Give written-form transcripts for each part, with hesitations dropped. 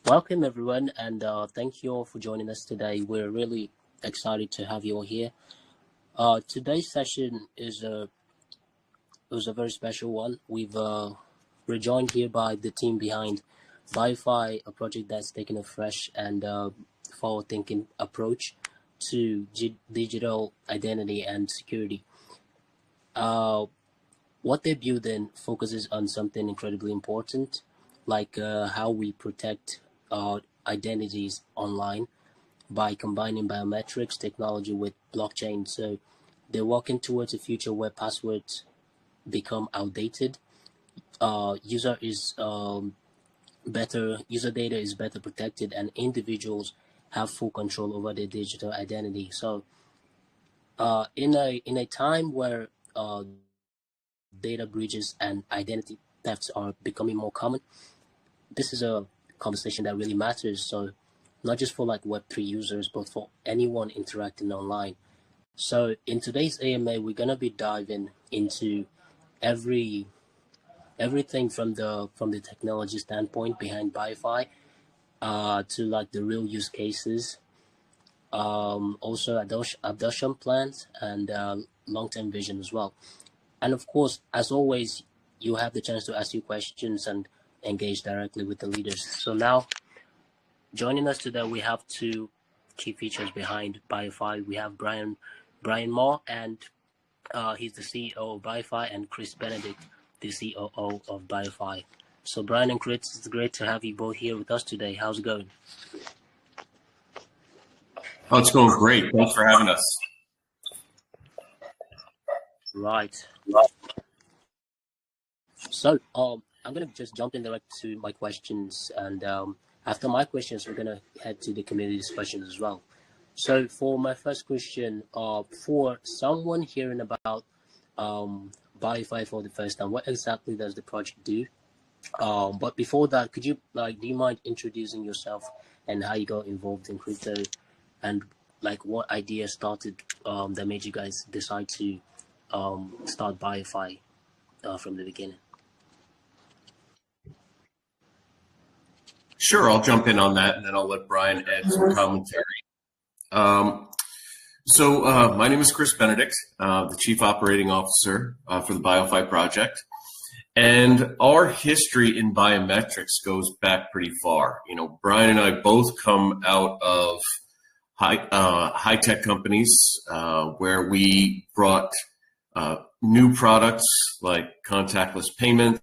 Welcome everyone, and thank you all for joining us today. We're really excited to have you all here. Today's session is a very special one. We're joined here by the team behind BioFi, a project that's taken a fresh and forward-thinking approach to digital identity and security. What they're building focuses on something incredibly important, like how we protect our identities online by combining biometrics technology with blockchain. So they're working towards a future where passwords become outdated. User data is better protected, and individuals have full control over their digital identity. So, in a time where data breaches and identity thefts are becoming more common, this is a conversation that really matters. So, not just for like Web3 users, but for anyone interacting online. So, in today's AMA, we're gonna be diving into everything from the technology standpoint behind BioFi, to like the real use cases, also adoption plans and long-term vision as well. And of course, as always, you have the chance to ask your questions and engage directly with the leaders. So now, joining us today, we have two key features behind BioFi. We have Brian Moore, and he's the CEO of BioFi, and Chris Benedict, the COO of BioFi. So Brian and Chris, it's great to have you both here with us today. How's it going? Oh, it's going great. Thanks for having us. Right. So I'm going to just jump in direct to my questions, and after my questions, we're going to head to the community discussions as well. So for my first question, for someone hearing about BioFi for the first time, what exactly does the project do? But before that, could you do you mind introducing yourself and how you got involved in crypto, and like what idea started that made you guys decide to start BioFi from the beginning? Sure, I'll jump in on that, and then I'll let Brian add some commentary. My name is Chris Benedict, the Chief Operating Officer for the BioFi project. And our history in biometrics goes back pretty far. You know, Brian and I both come out of high-tech companies where we brought new products like contactless payments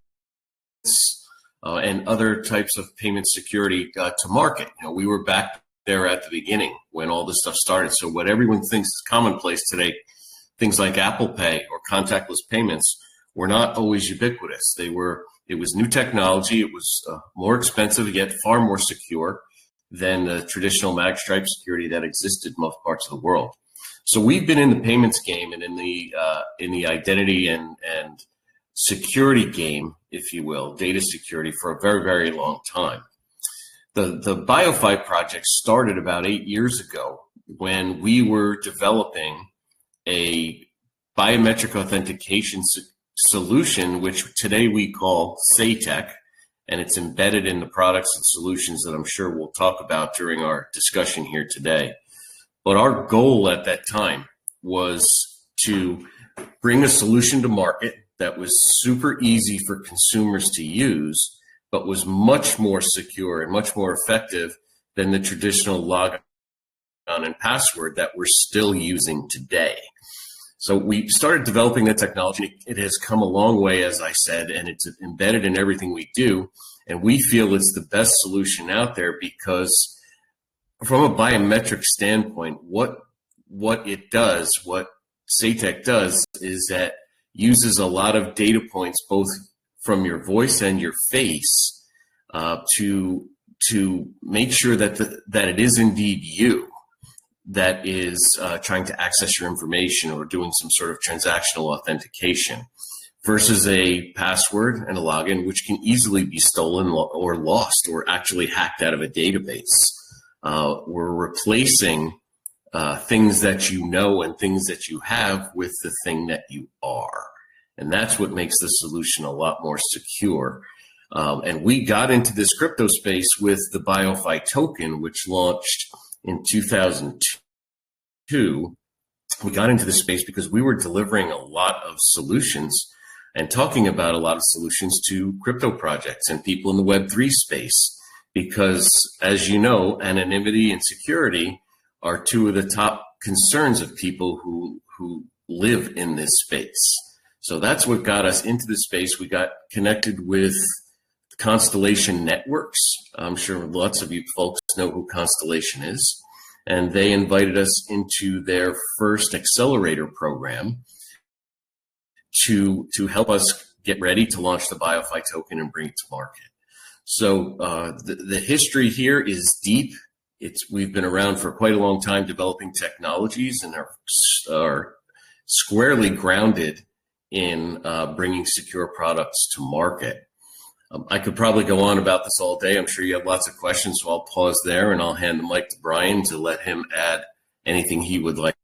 and other types of payment security to market. You know, we were back there at the beginning when all this stuff started. So what everyone thinks is commonplace today, things like Apple Pay or contactless payments, were not always ubiquitous. It was new technology. It was more expensive, yet far more secure than the traditional magstripe security that existed in most parts of the world. So we've been in the payments game and in the identity and security game, if you will, data security, for a very, very long time. The BioFi project started about 8 years ago when we were developing a biometric authentication solution, which today we call SATEC, and it's embedded in the products and solutions that I'm sure we'll talk about during our discussion here today. But our goal at that time was to bring a solution to market that was super easy for consumers to use, but was much more secure and much more effective than the traditional login and password that we're still using today. So we started developing the technology. It has come a long way, as I said, and it's embedded in everything we do. And we feel it's the best solution out there because from a biometric standpoint, what it does, what SATEC does, is that uses a lot of data points, both from your voice and your face, to make sure that it is indeed you that is trying to access your information or doing some sort of transactional authentication, versus a password and a login, which can easily be stolen or lost or actually hacked out of a database. We're replacing things that you know and things that you have with the thing that you are. And that's what makes the solution a lot more secure. And we got into this crypto space with the BioFi token, which launched in 2002. We got into this space because we were delivering a lot of solutions and talking about a lot of solutions to crypto projects and people in the Web3 space. Because, as you know, anonymity and security are two of the top concerns of people who live in this space. So that's what got us into the space. We got connected with Constellation Networks. I'm sure lots of you folks know who Constellation is. And they invited us into their first accelerator program to help us get ready to launch the BioFi token and bring it to market. So the history here is deep. We've been around for quite a long time developing technologies and are squarely grounded in bringing secure products to market. I could probably go on about this all day. I'm sure you have lots of questions, so I'll pause there and I'll hand the mic to Brian to let him add anything he would like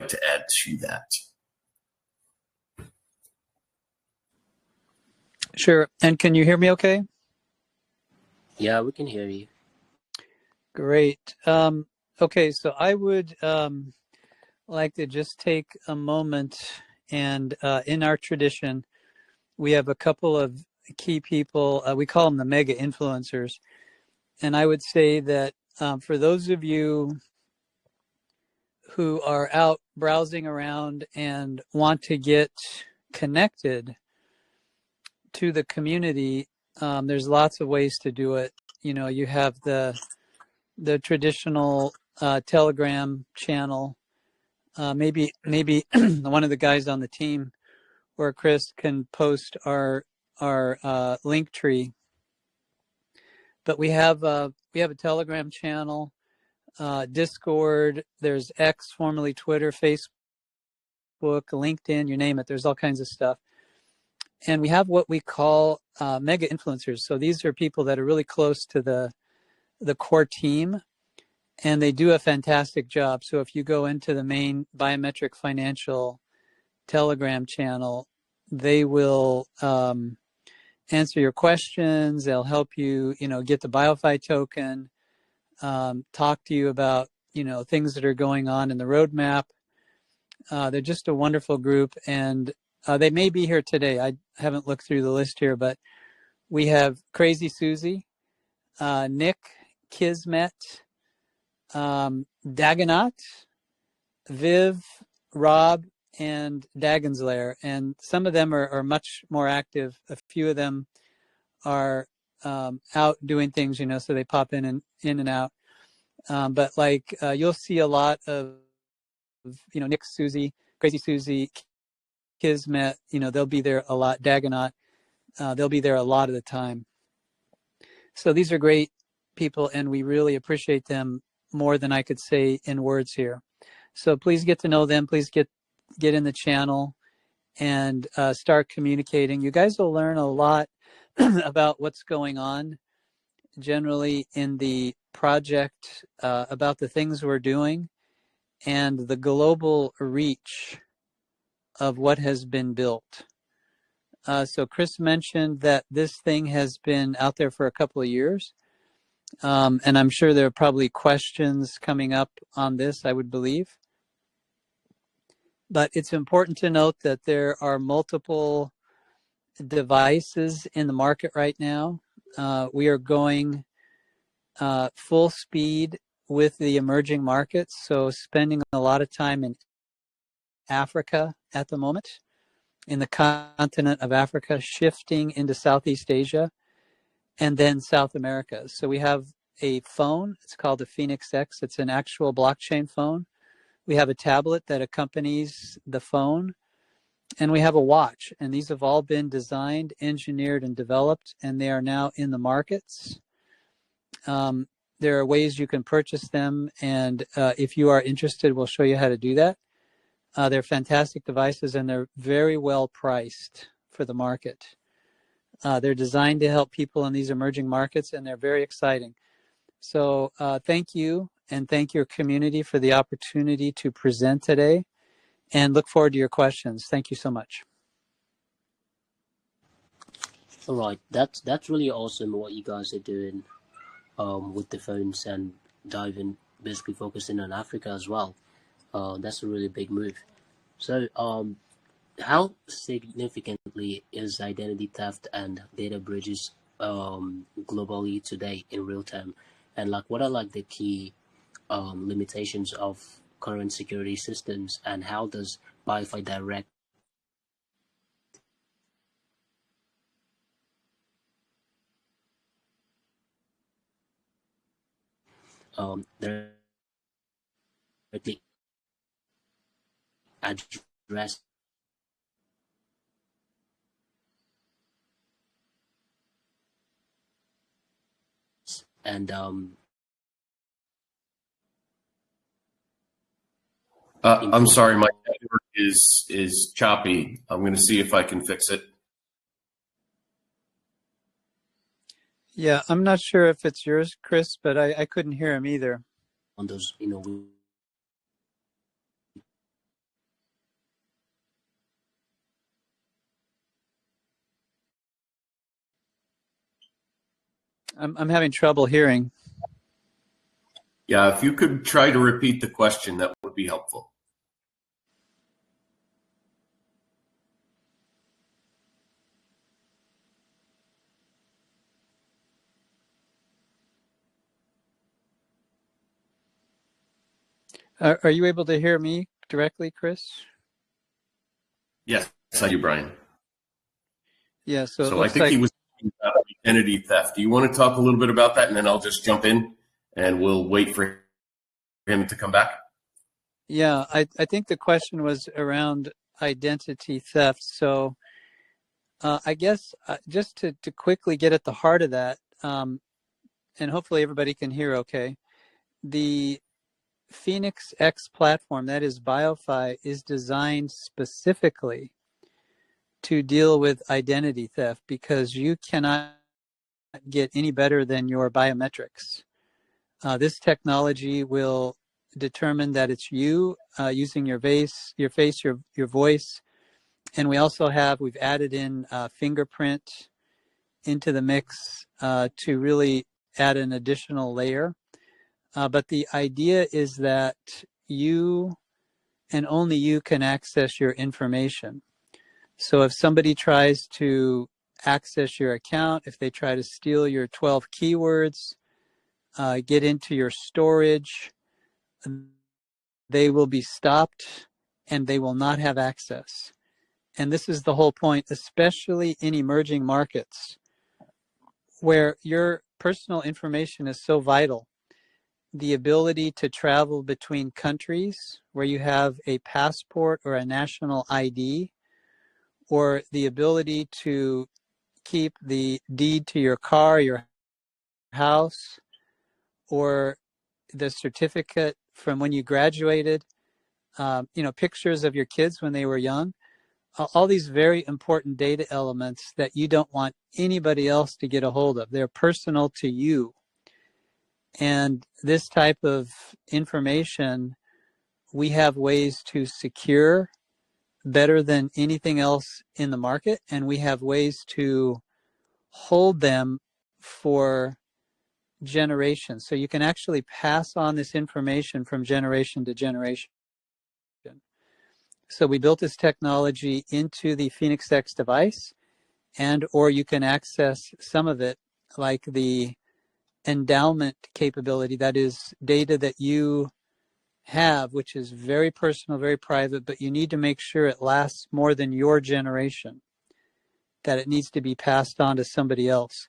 to add to that. Sure. And can you hear me okay? Yeah, we can hear you. Great. Okay, so I would like to just take a moment and in our tradition, we have a couple of key people, we call them the mega influencers. And I would say that for those of you who are out browsing around and want to get connected to the community, there's lots of ways to do it. You know, you have the traditional Telegram channel. Maybe one of the guys on the team or Chris can post our link tree. But we have a Telegram channel, Discord. There's X, formerly Twitter, Facebook, LinkedIn, you name it. There's all kinds of stuff. And we have what we call mega influencers. So these are people that are really close to the core team, and they do a fantastic job. So if you go into the main Biometric Financial Telegram channel, they will answer your questions. They'll help you, get the BioFi token, talk to you about, things that are going on in the roadmap. They're just a wonderful group, and they may be here today. I haven't looked through the list here, but we have Crazy Susie, Nick, Kismet, Dagonaut, Viv, Rob, and Dagon's Lair. And some of them are much more active. A few of them are out doing things, so they pop in and out. But you'll see a lot of, Nick, Susie, Crazy Susie, Kismet, they'll be there a lot. Dagonaut, they'll be there a lot of the time. So these are great people, and we really appreciate them more than I could say in words here. So please get to know them. Please get in the channel and start communicating. You guys will learn a lot about what's going on generally in the project, about the things we're doing, and the global reach of what has been built. So Chris mentioned that this thing has been out there for a couple of years. And I'm sure there are probably questions coming up on this, I would believe. But it's important to note that there are multiple devices in the market right now. We are going full speed with the emerging markets, so spending a lot of time in Africa at the moment, in the continent of Africa, shifting into Southeast Asia, and then South America. So we have a phone. It's called the Phoenix X. It's an actual blockchain phone. We have a tablet that accompanies the phone, and we have a watch. And these have all been designed, engineered, and developed, and they are now in the markets. There are ways you can purchase them, and if you are interested, we'll show you how to do that. They're fantastic devices, and they're very well priced for the market. They're designed to help people in these emerging markets, and they're very exciting. So thank you, and thank your community for the opportunity to present today, and look forward to your questions. Thank you so much. All right, that's really awesome what you guys are doing with the phones and diving, basically focusing on Africa as well. That's a really big move. So, how significantly is identity theft and data breaches globally today in real time? And like, what are like the key limitations of current security systems, and how does BioFi Direct directly address and I'm improve? sorry, my network is choppy. I'm going to see if I can fix it. Yeah, I'm not sure if it's yours, Chris, but I couldn't hear him either. On those, I'm having trouble hearing. Yeah, if you could try to repeat the question, that would be helpful. Are you able to hear me directly, Chris? Yes, I do, Brian. Yeah, so it So I looks think like, he was talking about identity theft. Do you want to talk a little bit about that, and then I'll just jump in, and we'll wait for him to come back? yeah, I think the question was around identity theft. So I guess just to quickly get at the heart of that, and hopefully everybody can hear okay, the Phoenix X platform, that is BioFi, is designed specifically to deal with identity theft because you cannot get any better than your biometrics. This technology will determine that it's you using your face, your voice, and we've added in fingerprint into the mix to really add an additional layer. But the idea is that you and only you can access your information. So if somebody tries to access your account, if they try to steal your 12 keywords, get into your storage, they will be stopped and they will not have access. And this is the whole point, especially in emerging markets where your personal information is so vital. The ability to travel between countries where you have a passport or a national ID, or the ability to keep the deed to your car, your house, or the certificate from when you graduated, pictures of your kids when they were young, all these very important data elements that you don't want anybody else to get a hold of. They're personal to you. And this type of information, we have ways to secure better than anything else in the market, and we have ways to hold them for generations. So you can actually pass on this information from generation to generation. So we built this technology into the Phoenix X device, and or you can access some of it, like the endowment capability, that is data that you have, which is very personal, very private, but you need to make sure it lasts more than your generation, that it needs to be passed on to somebody else.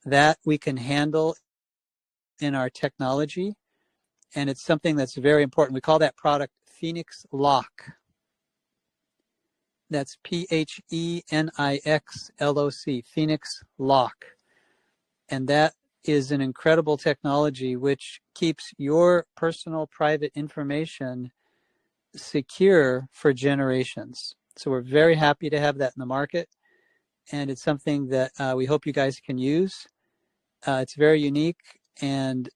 That we can handle in our technology, and it's something that's very important. We call that product Phoenix Lock. That's PHENIXLOC, Phoenix Lock. And that is an incredible technology which keeps your personal private information secure for generations. So we're very happy to have that in the market, and it's something that we hope you guys can use. It's very unique, and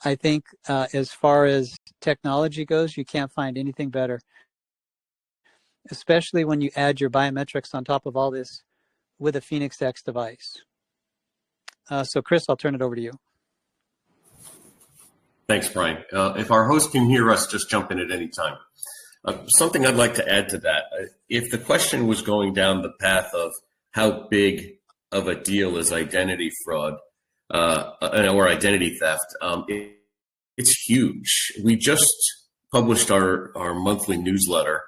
I think as far as technology goes, you can't find anything better, especially when you add your biometrics on top of all this with a Phoenix X device. So Chris, I'll turn it over to you. Thanks, Brian. If our host can hear us, just jump in at any time. Something I'd like to add to that. If the question was going down the path of how big of a deal is identity fraud or identity theft, it's huge. We just published our monthly newsletter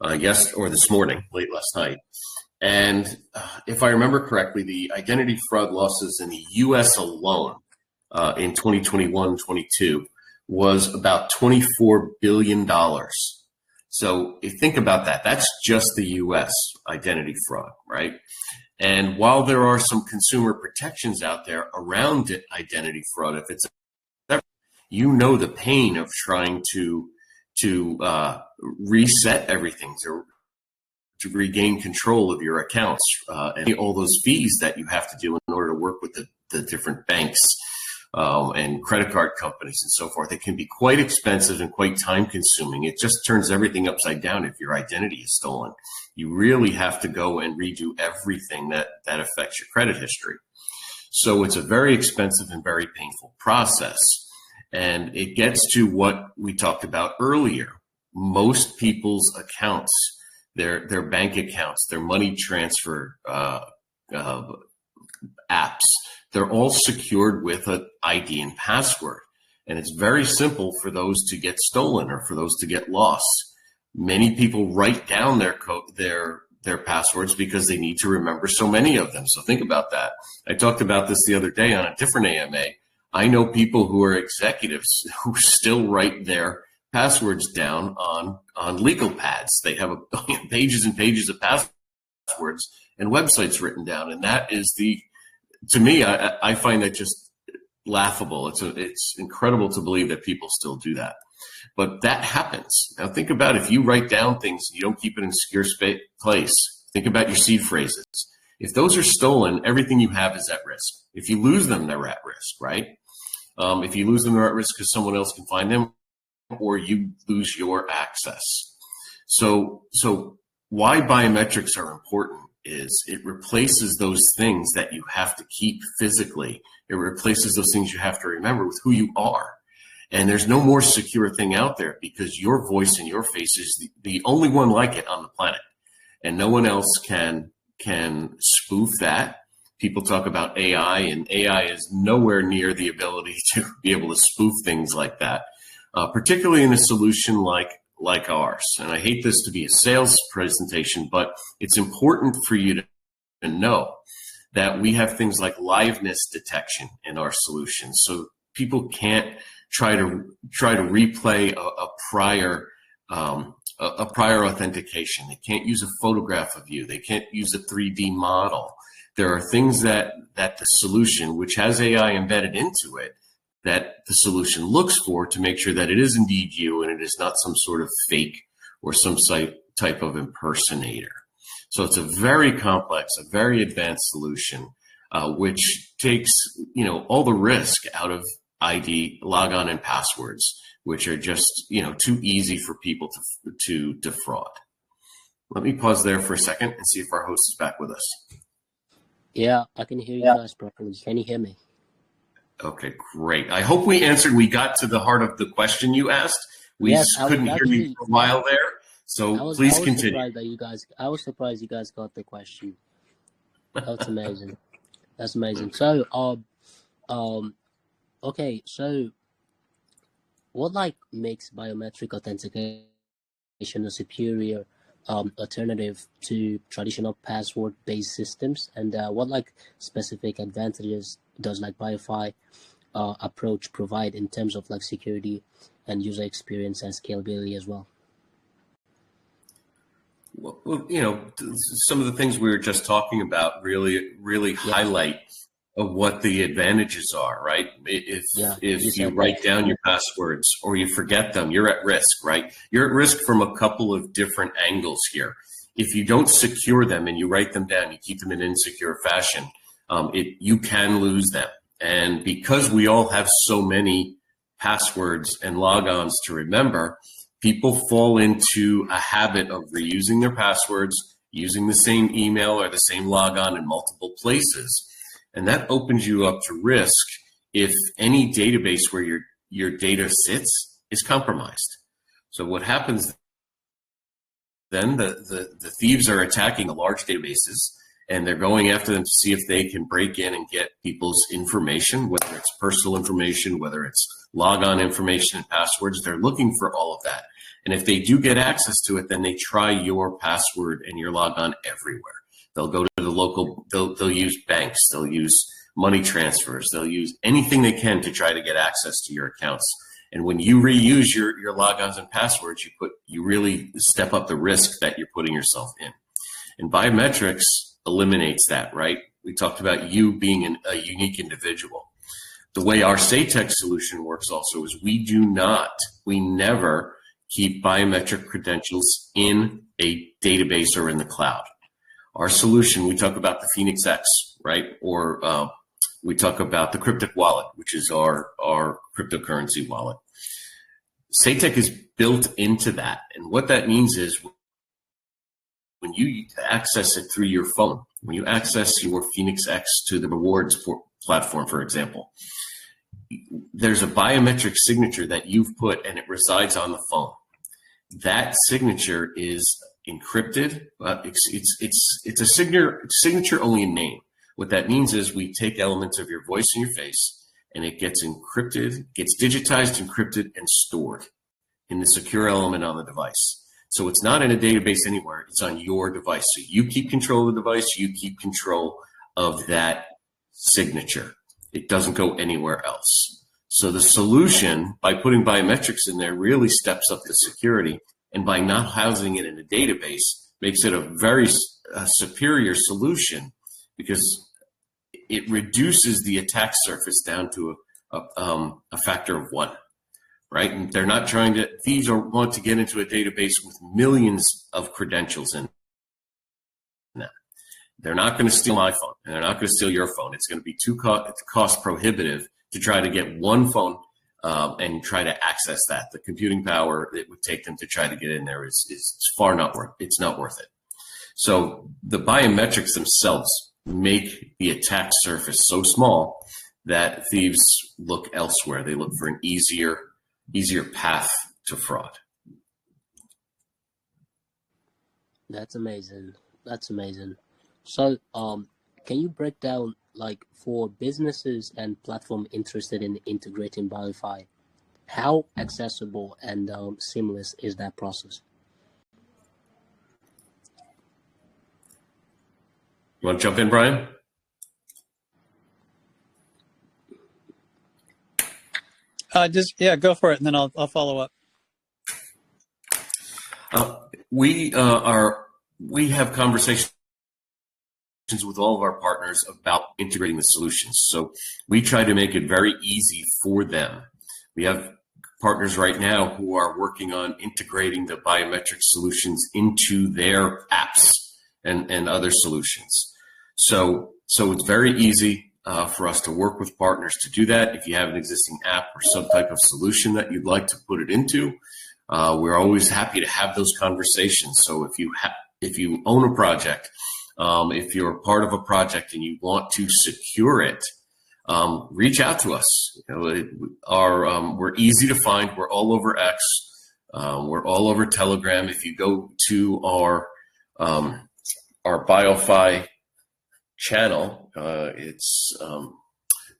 this morning, late last night. And if I remember correctly, the identity fraud losses in the U.S. alone in 2021-22 was about $24 billion. So if you think about that, that's just the U.S. identity fraud, right? And while there are some consumer protections out there around identity fraud, if it's the pain of trying to reset everything, to regain control of your accounts, and all those fees that you have to do in order to work with the different banks and credit card companies and so forth. It can be quite expensive and quite time consuming. It just turns everything upside down if your identity is stolen. You really have to go and redo everything that affects your credit history. So it's a very expensive and very painful process. And it gets to what we talked about earlier. Most people's accounts, their bank accounts, their money transfer apps, they're all secured with an ID and password. And it's very simple for those to get stolen or for those to get lost. Many people write down their passwords because they need to remember so many of them. So think about that. I talked about this the other day on a different AMA. I know people who are executives who still write their passwords down on legal pads. They have pages and pages of passwords and websites written down. And that is to me, I find that just laughable. It's incredible to believe that people still do that. But that happens. Now think about if you write down things and you don't keep it in a secure place. Think about your seed phrases. If those are stolen, everything you have is at risk. If you lose them, they're at risk, right? If you lose them, they're at risk because someone else can find them or you lose your access. So why biometrics are important is it replaces those things that you have to keep physically. It replaces those things you have to remember with who you are. And there's no more secure thing out there because your voice and your face is the only one like it on the planet. And no one else can spoof that. People talk about AI, and AI is nowhere near the ability to be able to spoof things like that, particularly in a solution like ours. And I hate this to be a sales presentation, but it's important for you to know that we have things like liveness detection in our solution. So people can't try to replay a prior authentication. They can't use a photograph of you. They can't use a 3D model. There are things that the solution, which has AI embedded into it, that the solution looks for to make sure that it is indeed you and it is not some sort of fake or some type of impersonator. So it's a very complex, a very advanced solution, which takes all the risk out of ID, logon, and passwords, which are just too easy for people to defraud. Let me pause there for a second and see if our host is back with us. Yeah, I can hear you guys properly. Can you hear me? Okay, great. I hope we got to the heart of the question you asked. We couldn't hear you for a while there, so please continue. I was surprised you guys got the question. That's amazing. That's amazing. So, okay, so what makes biometric authentication a superior alternative to traditional password-based systems, and what specific advantages does BioFi approach provide in terms of security and user experience and scalability as well? Well, some of the things we were just talking about really highlight of what the advantages are, right? If you write down your passwords or you forget them, you're at risk, right? You're at risk from a couple of different angles here. If you don't secure them and you write them down, you keep them in insecure fashion, you can lose them. And because we all have so many passwords and logons to remember, people fall into a habit of reusing their passwords using the same email or the same logon in multiple places. And that opens you up to risk if any database where your data sits is compromised. So what happens then, the thieves are attacking the large databases, and they're going after them to see if they can break in and get people's information, whether it's personal information, whether it's logon information and passwords. They're looking for all of that. And if they do get access to it, then they try your password and your logon everywhere. They'll go to the local, they'll use banks, they'll use money transfers, they'll use anything they can to try to get access to your accounts. And when you reuse your logons and passwords, you really step up the risk that you're putting yourself in. And biometrics eliminates that, right? We talked about you being a unique individual. The way our SayTech solution works also is we never keep biometric credentials in a database or in the cloud. Our solution, we talk about the Phoenix X, right? Or we talk about the Cryptic wallet, which is our cryptocurrency wallet. SayTech is built into that. And what that means is when you access it through your phone, when you access your Phoenix X to the rewards platform, for example, there's a biometric signature that you've put and it resides on the phone. That signature is encrypted. It's a signature only in name. What that means is we take elements of your voice and your face, and it gets encrypted, gets digitized, encrypted, and stored in the secure element on the device. So it's not in a database anywhere. It's on your device. So you keep control of the device. You keep control of that signature. It doesn't go anywhere else. So the solution, by putting biometrics in there, really steps up the security. And by not housing it in a database, makes it a very superior solution, because it reduces the attack surface down to a factor of 1, right? And they're not trying to, thieves want to get into a database with millions of credentials in that. They're not going to steal my phone, and they're not going to steal your phone. It's going to be too cost prohibitive to try to get one phone and try to access that. The computing power it would take them to try to get in there is far not worth. It's not worth it. So the biometrics themselves make the attack surface so small that thieves look elsewhere. They look for an easier path to fraud. That's amazing. That's amazing. So, can you break down, like, for businesses and platform interested in integrating BioFi, how accessible and seamless is that process? You want to jump in, Brian? Go for it, and then I'll follow up. We have conversations with all of our partners about integrating the solutions. So we try to make it very easy for them. We have partners right now who are working on integrating the biometric solutions into their apps and other solutions. So it's very easy for us to work with partners to do that. If you have an existing app or some type of solution that you'd like to put it into, we're always happy to have those conversations. So if you own a project, if you're part of a project and you want to secure it, reach out to us. We're easy to find. We're all over X. We're all over Telegram. If you go to our BioFi channel, it's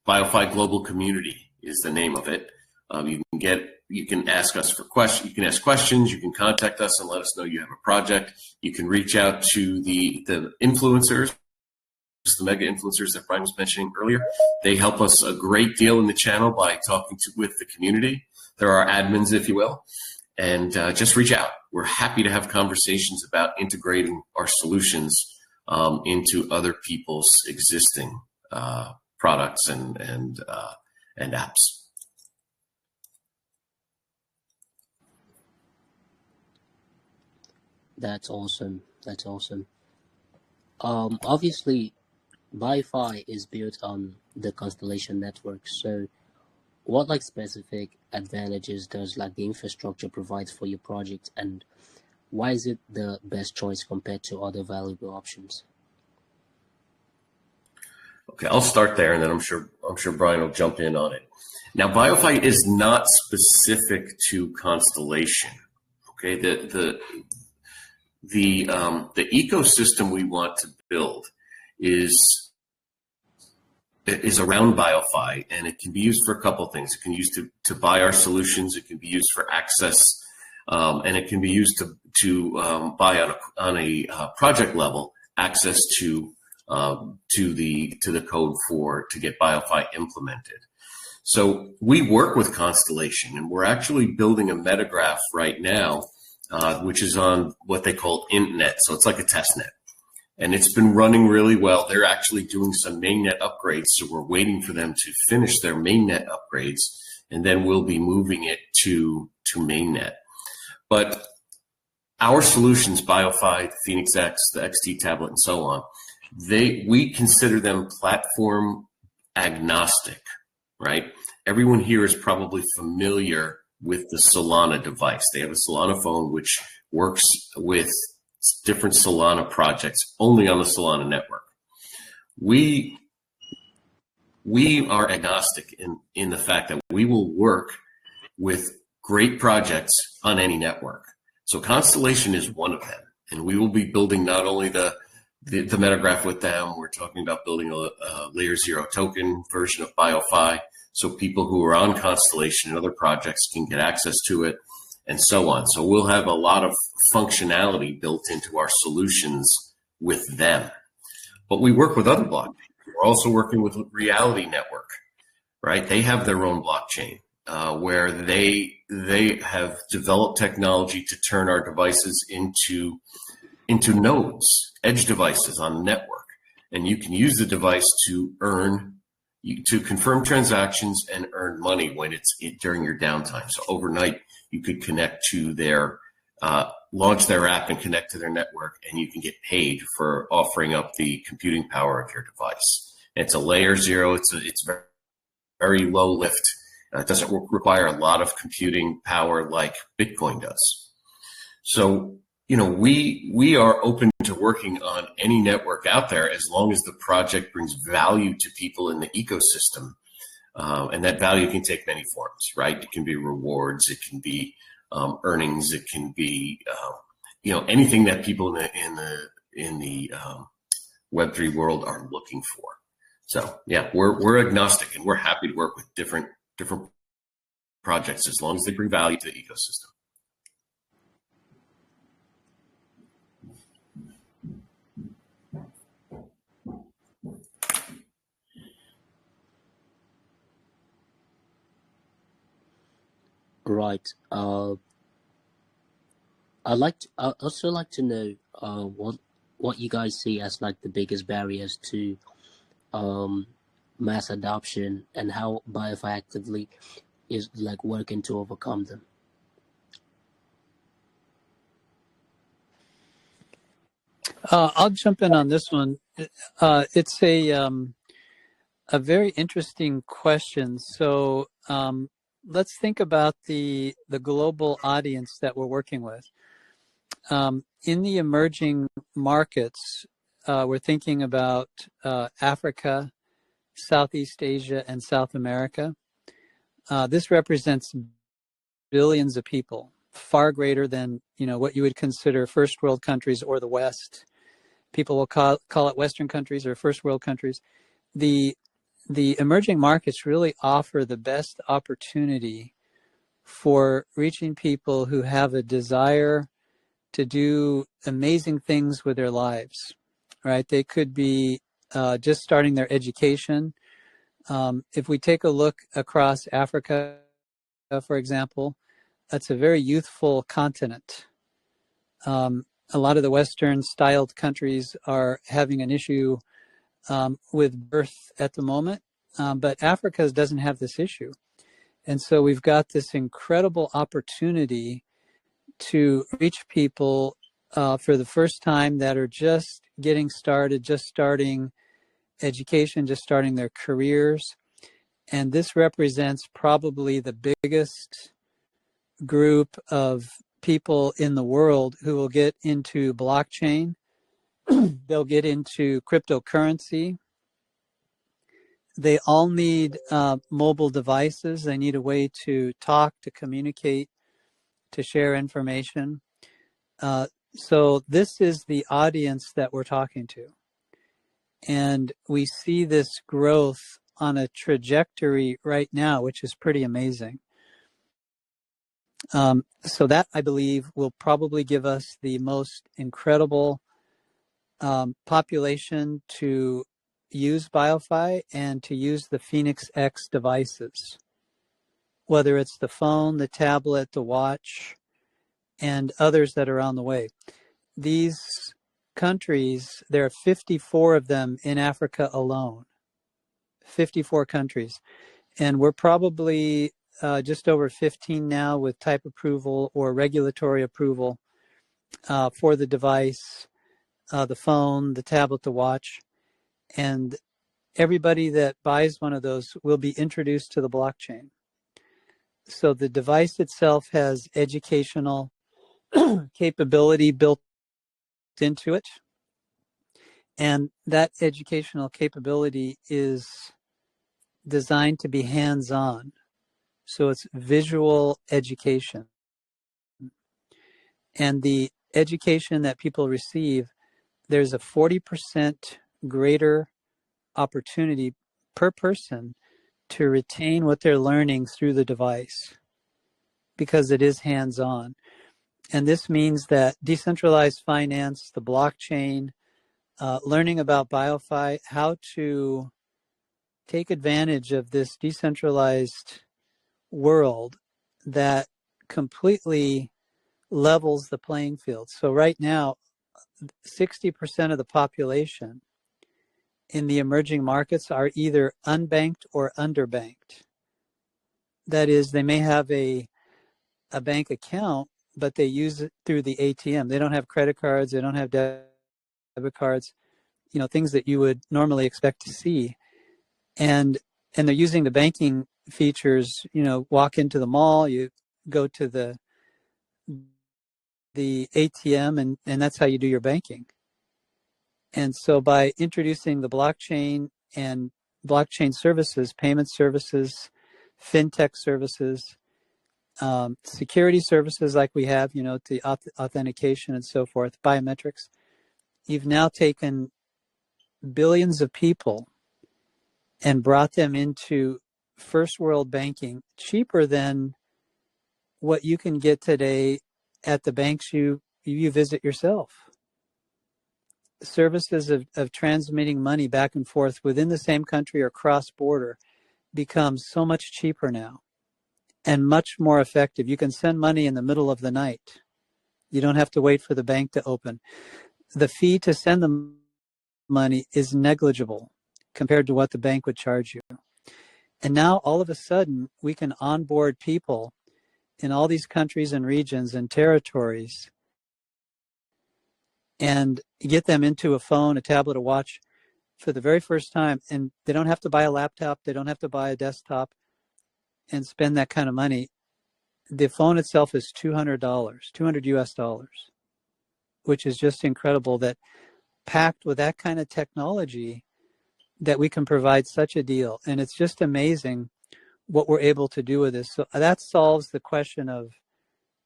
BioFi Global Community is the name of it. You can ask us for questions. You can ask questions. You can contact us and let us know you have a project. You can reach out to the influencers, the mega influencers that Brian was mentioning earlier. They help us a great deal in the channel by talking with the community. They're our admins, if you will. And just reach out. We're happy to have conversations about integrating our solutions into other people's existing products and apps. That's awesome. That's awesome. Obviously, BioFi is built on the Constellation network. So, what specific advantages does the infrastructure provide for your project, and why is it the best choice compared to other valuable options? Okay, I'll start there, and then I'm sure Brian will jump in on it. Now, BioFi is not specific to Constellation. Okay, the ecosystem we want to build is around BioFi, and it can be used for a couple of things. It can be used to buy our solutions. It can be used for access, and it can be used to buy on a project level access to the code to get BioFi implemented. So we work with Constellation, and we're actually building a metagraph right now, which is on what they call IntNet. So it's like a test net. And it's been running really well. They're actually doing some mainnet upgrades, so we're waiting for them to finish their mainnet upgrades, and then we'll be moving it to mainnet. But our solutions, BioFi, the Phoenix X, the XT tablet, and so on, we consider them platform agnostic, right? Everyone here is probably familiar with the Solana device. They have a Solana phone which works with different Solana projects only on the Solana network. We are agnostic in the fact that we will work with great projects on any network. So Constellation is one of them, and we will be building not only the metagraph with them. We're talking about building a layer 0 token version of BioFi, so people who are on Constellation and other projects can get access to it, and so on. So we'll have a lot of functionality built into our solutions with them. But we work with other blockchains. We're also working with Reality Network, right? They have their own blockchain where they have developed technology to turn our devices into nodes, edge devices on the network. And you can use the device to confirm transactions and earn money when it's during your downtime. So overnight, you could connect to launch their app and connect to their network, and you can get paid for offering up the computing power of your device. And it's a layer 0. It's very, very low lift. It doesn't require a lot of computing power like Bitcoin does. So, we are open to working on any network out there as long as the project brings value to people in the ecosystem. And that value can take many forms, right? It can be rewards, it can be earnings, it can be anything that people in the Web3 world are looking for. So yeah, we're agnostic, and we're happy to work with different projects as long as they bring value to the ecosystem. Right. I'd also like to know what you guys see as like the biggest barriers to mass adoption, and how BioFi actively is like working to overcome them. I'll jump in on this one. It's a very interesting question. So let's think about the global audience that we're working with. In the emerging markets, we're thinking about Africa, Southeast Asia, and South America. This represents billions of people, far greater than what you would consider first world countries or the West. People will call it Western countries or first world countries. The emerging markets really offer the best opportunity for reaching people who have a desire to do amazing things with their lives, right? They could be just starting their education. If we take a look across Africa, for example, that's a very youthful continent. A lot of the Western-styled countries are having an issue with birth at the moment, but Africa doesn't have this issue. And so we've got this incredible opportunity to reach people for the first time that are just getting started, just starting education, just starting their careers. And this represents probably the biggest group of people in the world who will get into blockchain. They'll get into cryptocurrency. They all need mobile devices. They need a way to talk, to communicate, to share information. So this is the audience that we're talking to. And we see this growth on a trajectory right now, which is pretty amazing. So that, I believe, will probably give us the most incredible population to use BioFi and to use the Phoenix X devices, whether it's the phone, the tablet, the watch, and others that are on the way. These countries, there are 54 of them in Africa alone, 54 countries. And we're probably just over 15 now with type approval or regulatory approval for the device, the phone, the tablet, the watch. And everybody that buys one of those will be introduced to the blockchain. So the device itself has educational capability built into it. And that educational capability is designed to be hands-on. So it's visual education. And the education that people receive, there's a 40% greater opportunity per person to retain what they're learning through the device because it is hands-on. And this means that decentralized finance, the blockchain, learning about BioFi, how to take advantage of this decentralized world that completely levels the playing field. So right now, 60% of the population in the emerging markets are either unbanked or underbanked. That is, they may have a bank account, but they use it through the ATM. They don't have credit cards, they don't have debit cards, things that you would normally expect to see. And they're using the banking features, walk into the mall, you go to the ATM, and that's how you do your banking. And so by introducing the blockchain and blockchain services, payment services, fintech services, security services like we have, the authentication and so forth, biometrics, you've now taken billions of people and brought them into first world banking cheaper than what you can get today at the banks you visit yourself. Services of transmitting money back and forth within the same country or cross-border becomes so much cheaper now and much more effective. You can send money in the middle of the night. You don't have to wait for the bank to open. The fee to send the money is negligible compared to what the bank would charge you. And now all of a sudden we can onboard people in all these countries and regions and territories and get them into a phone, a tablet, a watch for the very first time. And they don't have to buy a laptop. They don't have to buy a desktop and spend that kind of money. The phone itself is $200, 200 US dollars, which is just incredible that packed with that kind of technology that we can provide such a deal. And it's just amazing what we're able to do with this. So that solves the question of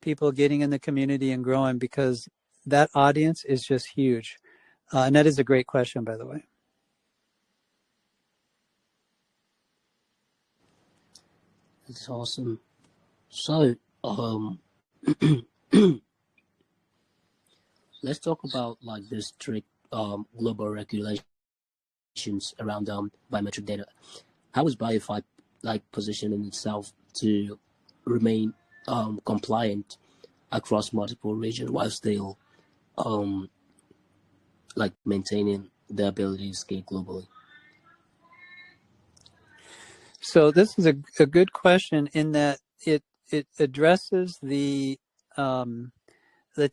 people getting in the community and growing, because that audience is just huge. And that is a great question, by the way. That's awesome. So, let's talk about like the strict global regulations around biometric data. How is BioFi positioning itself to remain compliant across multiple regions while still maintaining the ability to scale globally? So this is a good question in that it addresses the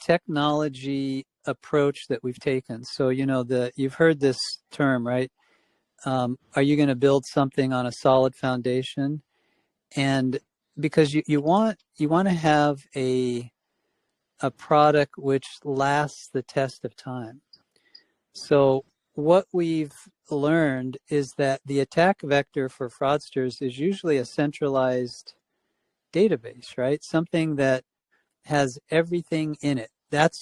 technology approach that we've taken. So you've heard this term, right? Are you going to build something on a solid foundation? And because you want to have a a product which lasts the test of time. So what we've learned is that the attack vector for fraudsters is usually a centralized database, right? Something that has everything in it. That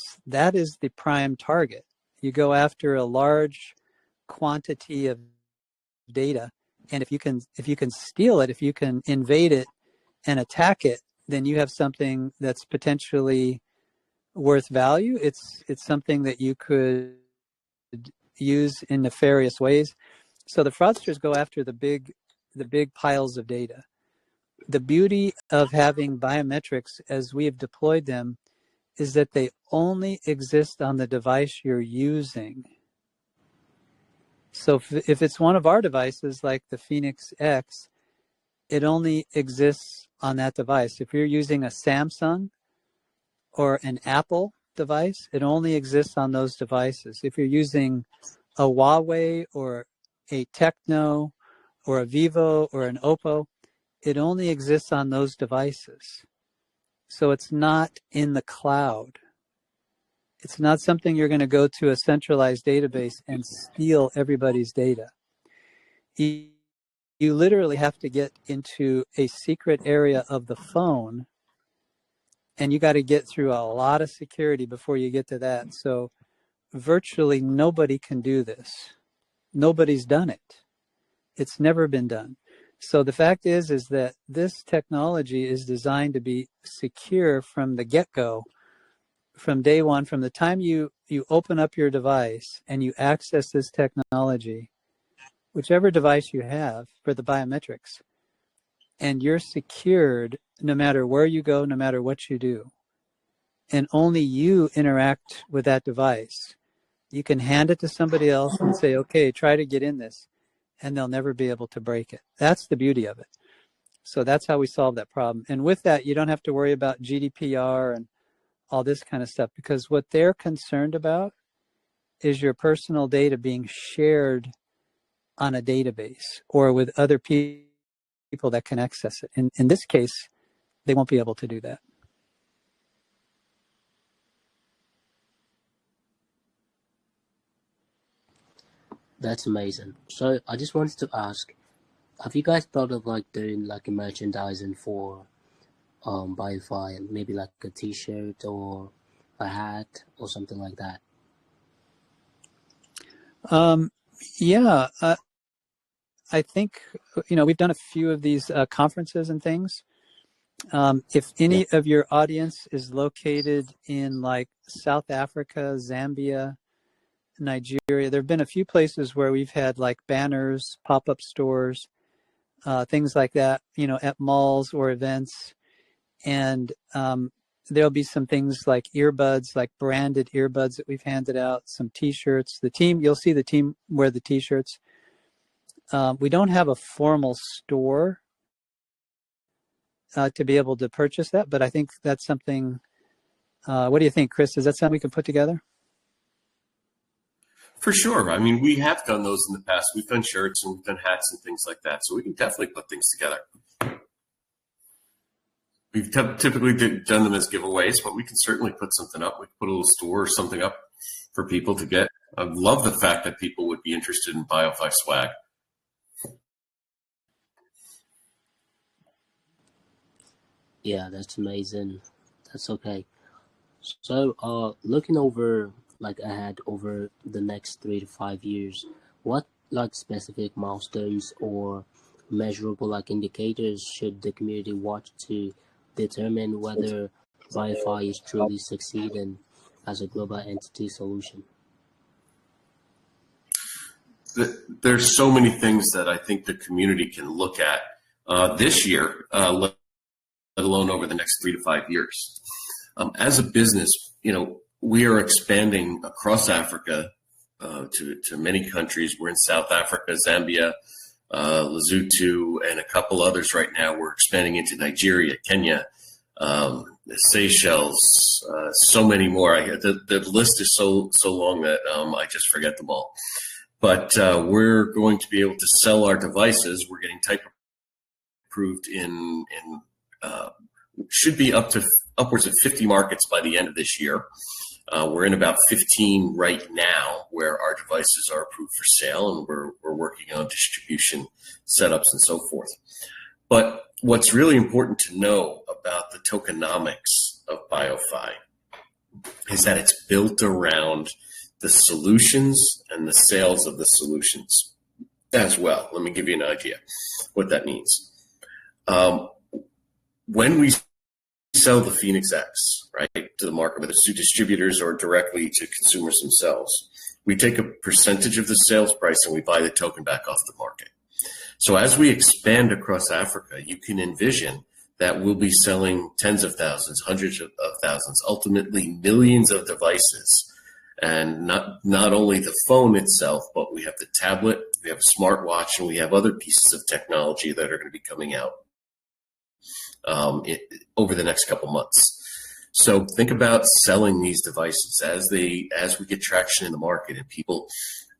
is the prime target. You go after a large quantity of data, and if you can steal it, if you can invade it and attack it, then you have something that's potentially worth value. It's something that you could use in nefarious ways. So the fraudsters go after the big piles of data. The beauty of having biometrics as we have deployed them is that they only exist on the device you're using. So if it's one of our devices like the Phoenix X, it only exists on that device. If you're using a Samsung or an Apple device, it only exists on those devices. If you're using a Huawei or a Tecno or a Vivo or an Oppo, it only exists on those devices. So it's not in the cloud. It's not something you're going to go to a centralized database and steal everybody's data. You literally have to get into a secret area of the phone, and you got to get through a lot of security before you get to that. So virtually nobody can do this. Nobody's done it. It's never been done. So the fact is that this technology is designed to be secure from the get-go, from day one, from the time you open up your device and you access this technology, whichever device you have for the biometrics, and you're secured no matter where you go, no matter what you do. And only you interact with that device. You can hand it to somebody else and say, okay, try to get in this, and they'll never be able to break it. That's the beauty of it. So that's how we solve that problem. And with that, you don't have to worry about GDPR and all this kind of stuff, because what they're concerned about is your personal data being shared on a database or with other people that can access it. In this case, they won't be able to do that. That's amazing. So I just wanted to ask, have you guys thought of like doing like a merchandising for BioFi, maybe like a t-shirt or a hat or something like that? Yeah, I think, we've done a few of these conferences and things. If any of your audience is located in like South Africa, Zambia, Nigeria, there have been a few places where we've had like banners, pop-up stores, things like that, at malls or events. And there'll be some things like earbuds, like branded earbuds that we've handed out, some t-shirts. You'll see the team wear the t-shirts. We don't have a formal store to be able to purchase that, but I think that's something, what do you think, Chris? Is that something we can put together? For sure. I mean, we have done those in the past. We've done shirts and we've done hats and things like that. So we can definitely put things together. We've typically done them as giveaways, but we can certainly put something up. We can put a little store or something up for people to get. I love the fact that people would be interested in BioFi swag. Yeah, that's amazing. That's okay. So, looking over like ahead over the next 3 to 5 years, what like specific milestones or measurable like indicators should the community watch to determine whether BioFi is truly succeeding as a global entity solution? There's so many things that I think the community can look at this year, let alone over the next 3 to 5 years. As a business, we are expanding across Africa to many countries. We're in South Africa, Zambia, Lesotho, and a couple others right now. We're expanding into Nigeria, Kenya, Seychelles, so many more. The list is so long that I just forget them all. But we're going to be able to sell our devices. We're getting type approved in should be up to upwards of 50 markets by the end of this year. We're in about 15 right now where our devices are approved for sale, and we're working on distribution setups and so forth. But what's really important to know about the tokenomics of BioFi is that it's built around the solutions and the sales of the solutions as well. Let me give you an idea what that means. When we sell the Phoenix X, right, to the market, whether it's to distributors or directly to consumers themselves, we take a percentage of the sales price and we buy the token back off the market. So as we expand across Africa, you can envision that we'll be selling tens of thousands, hundreds of thousands, ultimately millions of devices. And not only the phone itself, but we have the tablet, we have a smartwatch, and we have other pieces of technology that are going to be coming out over the next couple months. So think about selling these devices as we get traction in the market and people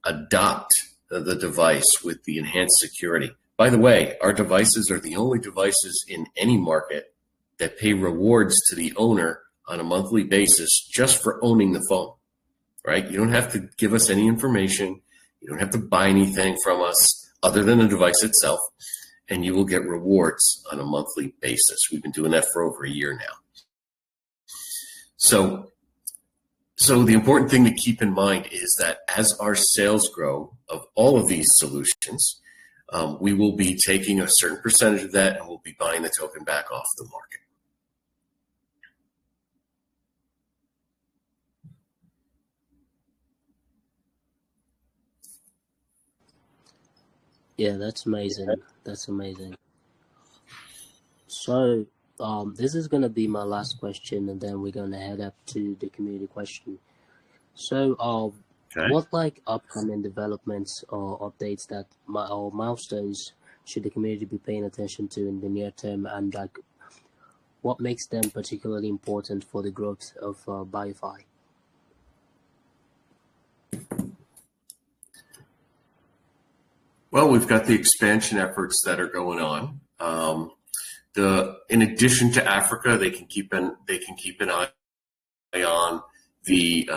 adopt the device with the enhanced security. By the way, our devices are the only devices in any market that pay rewards to the owner on a monthly basis just for owning the phone, right? You don't have to give us any information. You don't have to buy anything from us other than the device itself, and you will get rewards on a monthly basis. We've been doing that for over a year now. So the important thing to keep in mind is that as our sales grow of all of these solutions, we will be taking a certain percentage of that and we'll be buying the token back off the market. Yeah, that's amazing. That's amazing. So, this is gonna be my last question, and then we're gonna head up to the community question. So, Okay. what like upcoming developments or updates or milestones should the community be paying attention to in the near term, and like what makes them particularly important for the growth of BioFi? Well, we've got the expansion efforts that are going on. In addition to Africa, they can keep an eye on the.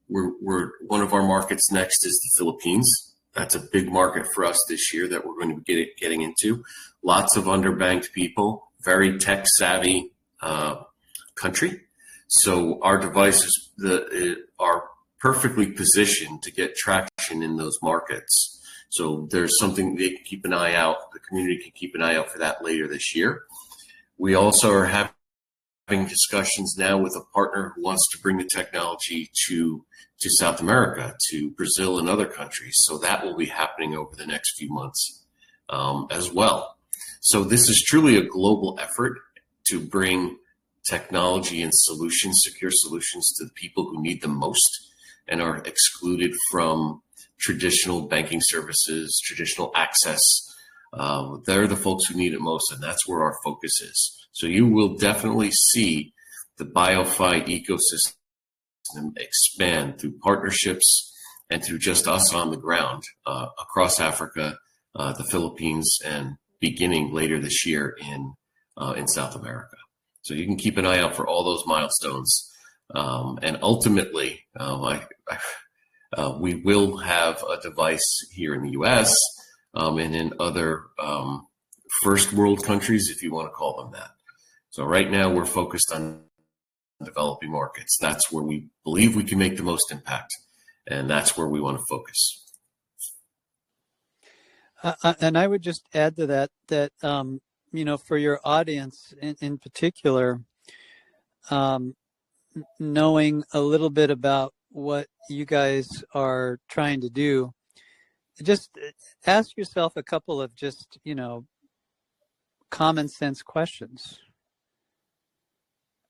We're one of our markets next is the Philippines. That's a big market for us this year that we're going to be getting into. Lots of underbanked people, very tech savvy country. So our devices are perfectly positioned to get traction in those markets. So there's something they can keep an eye out. The community can keep an eye out for that later this year. We also are having discussions now with a partner who wants to bring the technology to South America, to Brazil and other countries. So that will be happening over the next few months as well. So this is truly a global effort to bring technology and solutions, secure solutions, to the people who need them most and are excluded from traditional banking services, traditional access. They're the folks who need it most, and that's where our focus is. So you will definitely see the BioFi ecosystem expand through partnerships and through just us on the ground across Africa, the Philippines, and beginning later this year in South America. So you can keep an eye out for all those milestones. And ultimately, we will have a device here in the US and in other first world countries, if you want to call them that. So right now we're focused on developing markets. That's where we believe we can make the most impact. And that's where we want to focus. And I would just add to that, for your audience in particular, knowing a little bit about what you guys are trying to do, just ask yourself a couple of just, common sense questions.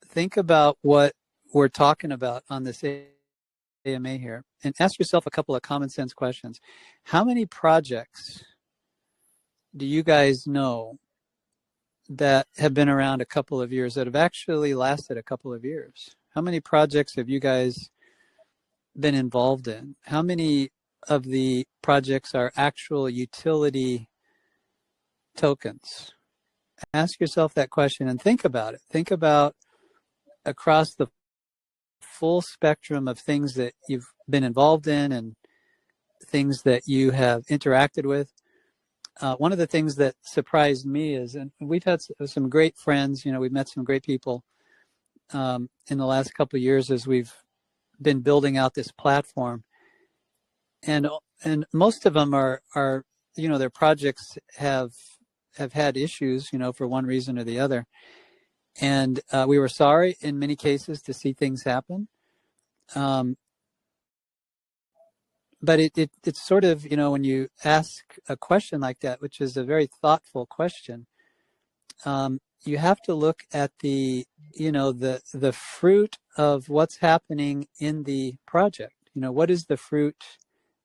Think about what we're talking about on this AMA here, and ask yourself a couple of common sense questions. How many projects do you guys know that have been around a couple of years, that have actually lasted a couple of years? How many projects have you guys been involved in? How many of the projects are actual utility tokens? ask yourself that question and think about it. Think about across the full spectrum of things that you've been involved in and things that you have interacted with. One of the things that surprised me is, and we've had some great friends, we've met some great people in the last couple of years as we've been building out this platform. And most of them are their projects have had issues, for one reason or the other. And we were sorry in many cases to see things happen. But it's sort of, when you ask a question like that, which is a very thoughtful question, you have to look at the fruit of what's happening in the project. What is the fruit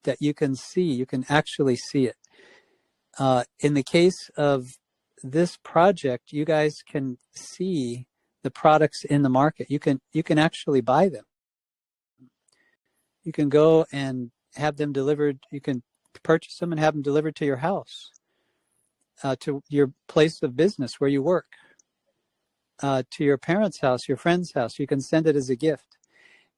that you can see? You can actually see it. In the case of this project, you guys can see the products in the market. You can actually buy them. You can go and have them delivered. You can purchase them and have them delivered to your house, to your place of business where you work, to your parents' house, your friend's house. You can send it as a gift.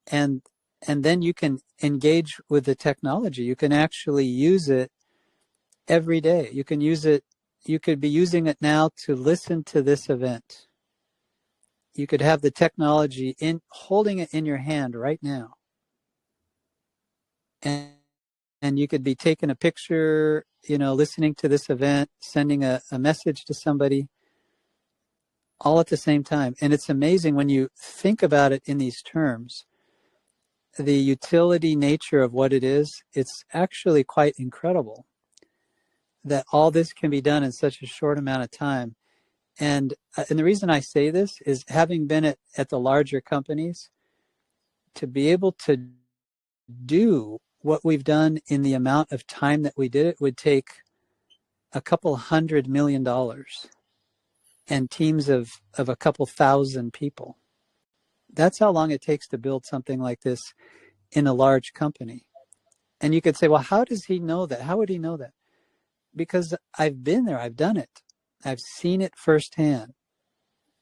And then you can engage with the technology. You can actually use it every day. You can use it. You could be using it now to listen to this event. You could have the technology holding it in your hand right now. And you could be taking a picture, listening to this event, sending a message to somebody, all at the same time. And it's amazing when you think about it in these terms, the utility nature of what it is. It's actually quite incredible that all this can be done in such a short amount of time. And the reason I say this is, having been at the larger companies, to be able to do what we've done in the amount of time that we did it would take a couple $100 million and teams of a couple thousand people. That's how long it takes to build something like this in a large company. And you could say, well, how does he know that? How would he know that? Because I've been there, I've done it. I've seen it firsthand.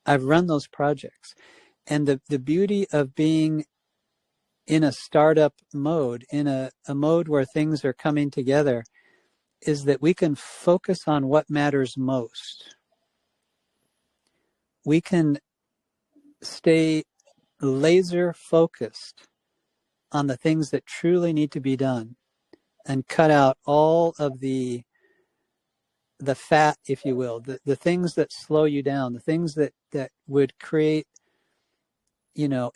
I've run those projects. And the beauty of being in a startup mode, in a mode where things are coming together, is that we can focus on what matters most. We can stay laser focused on the things that truly need to be done and cut out all of the fat, if you will, the things that slow you down, the things that would create,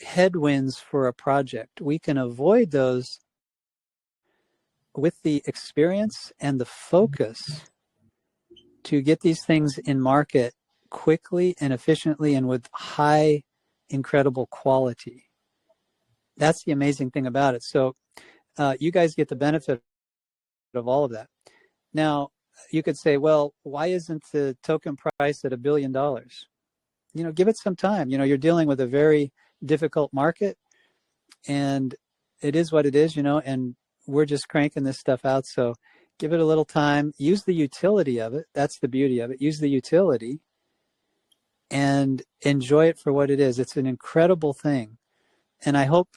headwinds for a project. We can avoid those with the experience and the focus to get these things in market quickly and efficiently and with high, incredible quality. That's the amazing thing about it. So you guys get the benefit of all of that. Now, you could say, well, why isn't the token price at $1 billion? Give it some time. You're dealing with a very difficult market, and it is what it is, and we're just cranking this stuff out. So give it a little time. Use the utility of it. That's the beauty of it. Use the utility and enjoy it for what it is. It's an incredible thing. And I hope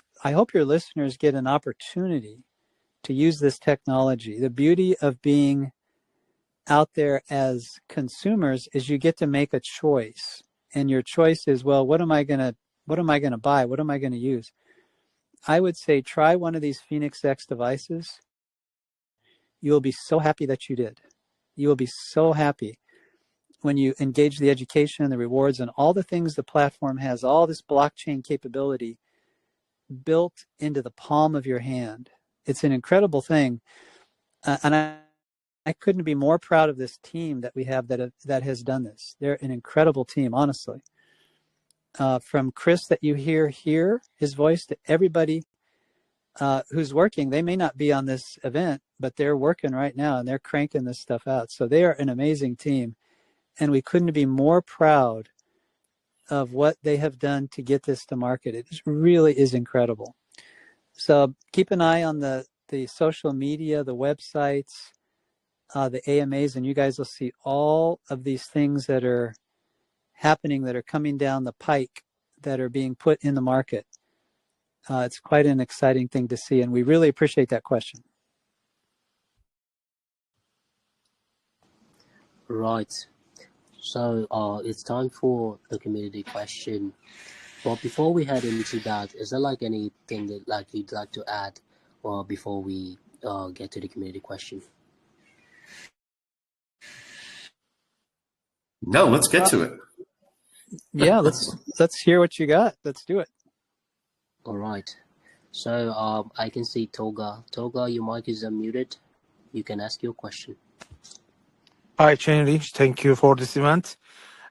your listeners get an opportunity to use this technology. The beauty of being out there as consumers is you get to make a choice, and your choice is, well, what am I going to buy? What am I going to use? I would say try one of these Phoenix X devices. You will be so happy that you did. You will be so happy when you engage the education and the rewards and all the things the platform has, all this blockchain capability built into the palm of your hand. It's an incredible thing. And I couldn't be more proud of this team that we have that has done this. They're an incredible team, honestly. From Chris that you hear here, his voice, to everybody who's working. They may not be on this event, but they're working right now and they're cranking this stuff out. So they are an amazing team. And we couldn't be more proud of what they have done to get this to market. It really is incredible. So keep an eye on the social media, the websites, the AMAs, and you guys will see all of these things that are happening that are coming down the pike that are being put in the market. It's quite an exciting thing to see, and we really appreciate that question. Right. So it's time for the community question. But before we head into that, is there like anything that like you'd like to add, before we get to the community question? No, let's get to it. Yeah, let's hear what you got. Let's do it. All right. So I can see Toga. Toga, your mic is unmuted. You can ask your question. Hi, ChainReach. Thank you for this event.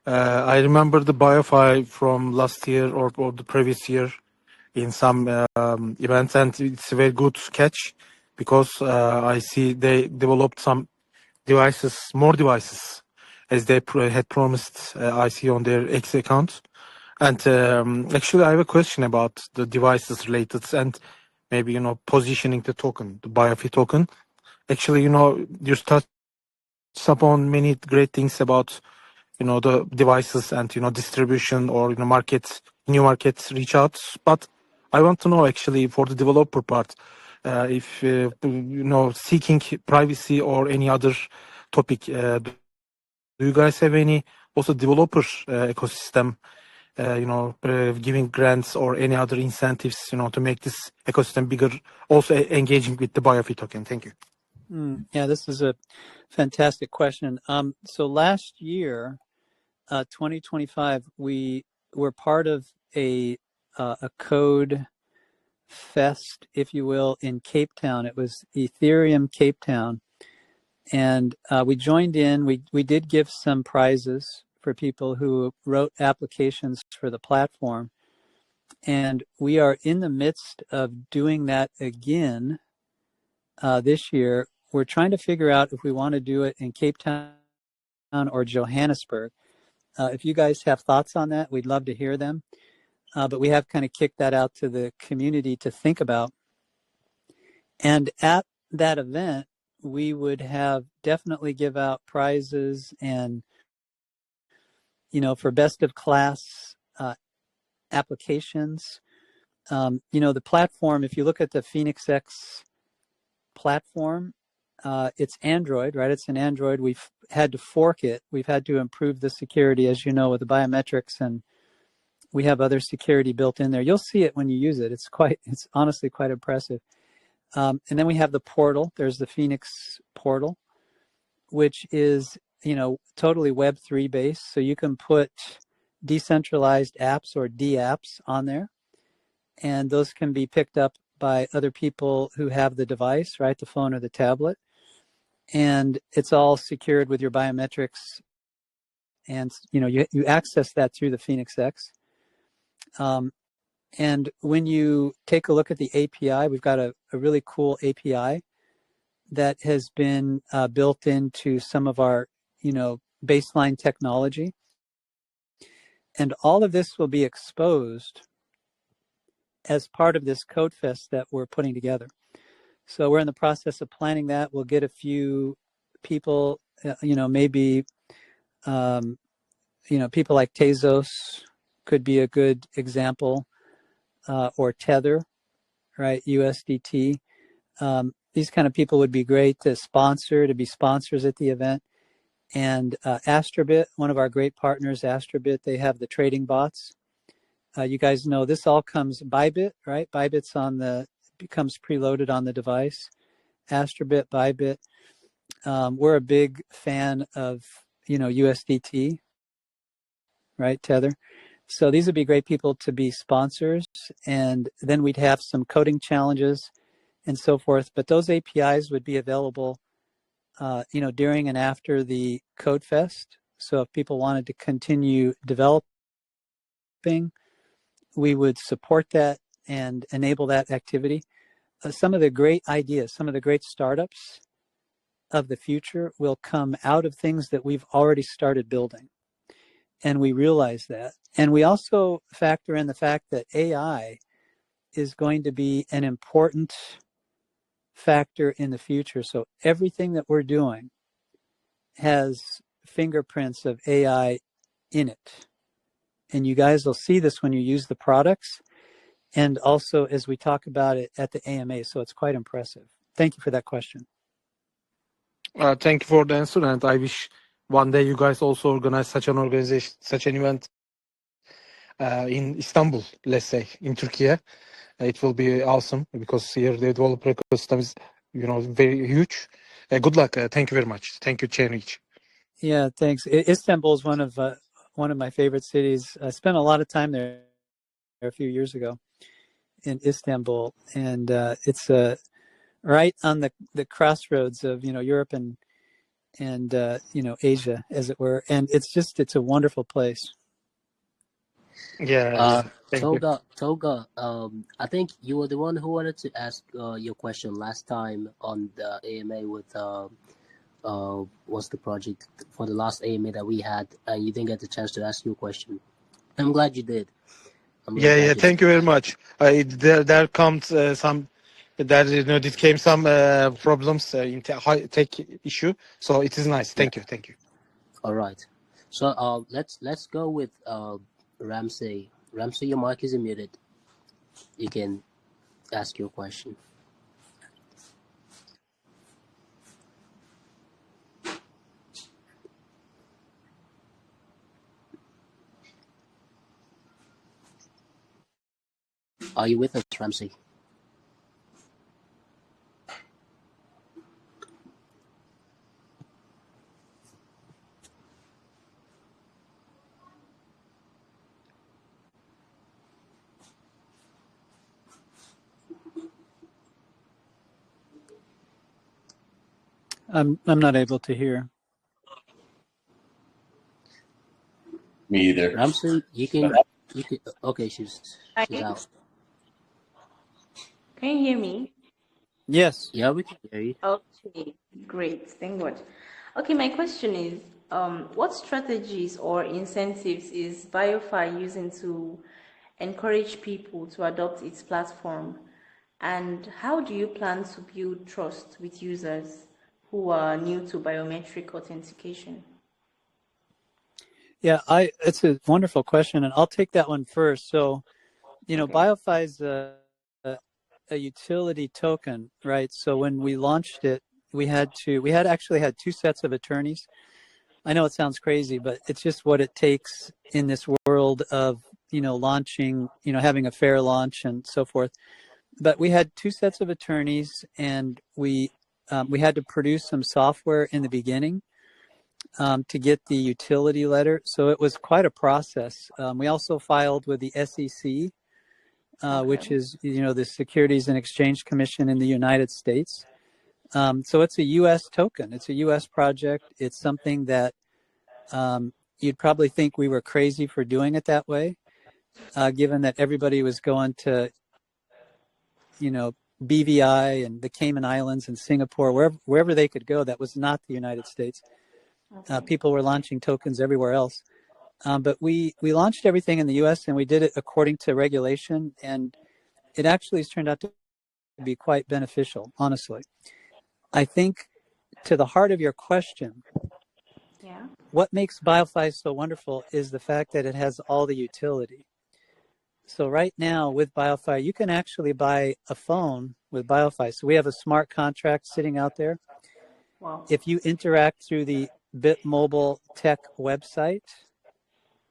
I remember the BioFi from last year or the previous year in some events, and it's a very good catch because I see they developed some devices, more devices, as they had promised. I see on their X account. And actually, I have a question about the devices related and maybe, positioning the token, the BioFi token. Actually, you touched upon many great things about the devices and distribution or markets, new markets reach out. But I want to know actually for the developer part, if seeking privacy or any other topic, do you guys have any also developer ecosystem, giving grants or any other incentives to make this ecosystem bigger, also engaging with the BioFi token? Thank you. Yeah, this is a fantastic question. So last year, 2025, we were part of a code fest, if you will, in Cape Town. It was Ethereum Cape Town, and we joined in. We did give some prizes for people who wrote applications for the platform, and we are in the midst of doing that again this year. We're trying to figure out if we want to do it in Cape Town or Johannesburg. If you guys have thoughts on that, we'd love to hear them. But we have kind of kicked that out to the community to think about. And at that event, we would have definitely give out prizes and, for best of class applications. The platform, if you look at the Phoenix X platform, it's Android, right? It's an Android. We've had to fork it. We've had to improve the security, as you know, with the biometrics, and we have other security built in there. You'll see it when you use it. It's honestly quite impressive. And then we have the portal. There's the Phoenix portal, which is, totally Web3 based. So you can put decentralized apps or DApps on there, and those can be picked up by other people who have the device, right? The phone or the tablet. And it's all secured with your biometrics. And, you access that through the Phoenix X. And when you take a look at the API, we've got a really cool API that has been built into some of our, baseline technology. And all of this will be exposed as part of this Code Fest that we're putting together. So we're in the process of planning that. We'll get a few people, maybe, people like Tezos could be a good example, or Tether, right? USDT. These kind of people would be great to be sponsors at the event. And Astrobit, one of our great partners, Astrobit, they have the trading bots. You guys know this all comes Bybit, right? Bybit's becomes preloaded on the device. Astrobit, Bybit. We're a big fan of, USDT, right? Tether. So these would be great people to be sponsors. And then we'd have some coding challenges and so forth. But those APIs would be available, during and after the Code Fest. So if people wanted to continue developing, we would support that and enable that activity. Some of the great ideas, some of the great startups of the future will come out of things that we've already started building. And we realize that. And we also factor in the fact that AI is going to be an important factor in the future. So everything that we're doing has fingerprints of AI in it. And you guys will see this when you use the products and also as we talk about it at the AMA. So it's quite impressive. Thank you for that question. Thank you for the answer, and I wish one day you guys also organize such an organization, such an event in Istanbul, let's say, in Turkey. It will be awesome because here the developer ecosystem is, very huge. Good luck. Thank you very much. Thank you, ChainReach. Yeah, thanks. Istanbul is one of my favorite cities. I spent a lot of time there a few years ago in Istanbul, and it's right on the crossroads of Europe and Asia, as it were. And it's a wonderful place. Yeah. Thank you. Toga, I think you were the one who wanted to ask your question last time on the AMA with what's the project for the last AMA that we had, and you didn't get the chance to ask your question. I'm glad you did. I'm really Yeah, glad yeah. you did. Thank you very much. There comes some. This came some problems in tech issue. So it is nice. Yeah. Thank you. All right. So let's go with Ramsey. Ramsey, your mic is muted. You can ask your question. Are you with us, Ramsey? I'm not able to hear. Me either. Ramsey, you can. Okay, she's out. Can you hear me? Yes. Yeah, we can hear you. Okay, great. Thank God. Okay, my question is, what strategies or incentives is BioFi using to encourage people to adopt its platform? And how do you plan to build trust with users who are new to biometric authentication? Yeah, it's a wonderful question, and I'll take that one first. So, Okay. BioFi is a utility token, right? So when we launched it, we had actually had two sets of attorneys. I know it sounds crazy, but it's just what it takes in this world of launching, having a fair launch and so forth. But we had two sets of attorneys, and we had to produce some software in the beginning to get the utility letter. So it was quite a process. We also filed with the SEC, which is the Securities and Exchange Commission in the United States. So it's a U.S. token. It's a U.S. project. It's something that you'd probably think we were crazy for doing it that way, given that everybody was going to, BVI and the Cayman Islands and Singapore, wherever they could go. That was not the United States. People were launching tokens everywhere else. But we launched everything in the U.S. and we did it according to regulation, and it actually has turned out to be quite beneficial, honestly. I think to the heart of your question, what makes BioFi so wonderful is the fact that it has all the utility. So right now with BioFi, you can actually buy a phone with BioFi. So we have a smart contract sitting out there. Wow. If you interact through the BitMobile Tech website,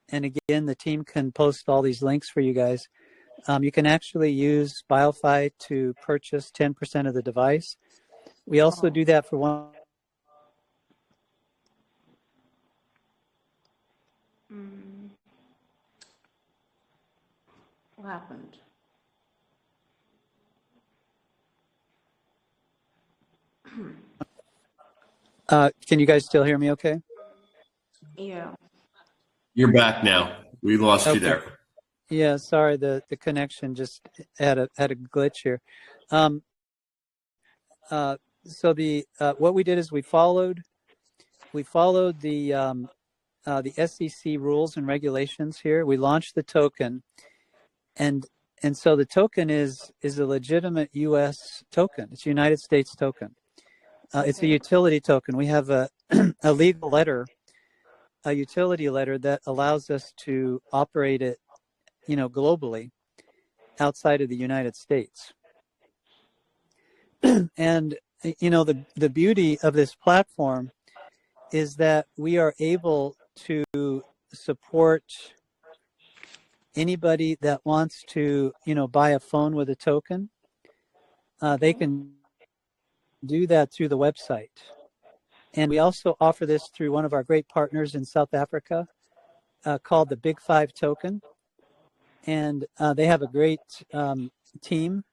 and again, the team can post all these links for you guys, you can actually use BioFi to purchase 10% of the device. We also do that for one. What happened? Can you guys still hear me okay? Yeah. You're back now. We lost you there. Yeah, sorry, the connection just had a glitch here. So the what we did is we followed the SEC rules and regulations here. We launched the token, and so the token is a legitimate U.S. token. It's a United States token. It's a utility token. We have a legal letter a utility letter that allows us to operate it, globally outside of the United States. And, the beauty of this platform is that we are able to support anybody that wants to, buy a phone with a token. They can do that through the website. And we also offer this through one of our great partners in South Africa called the Big Five Token. And they have a great team,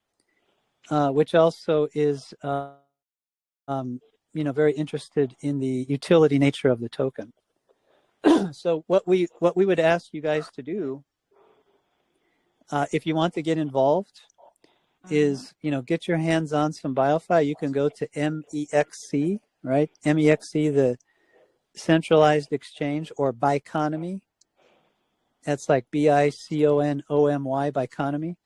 which also is, very interested in the utility nature of the token. So what we would ask you guys to do, if you want to get involved, is get your hands on some BioFi. You can go to MEXC, right? MEXC, the centralized exchange, or Biconomy. That's like BICONOMY, Biconomy.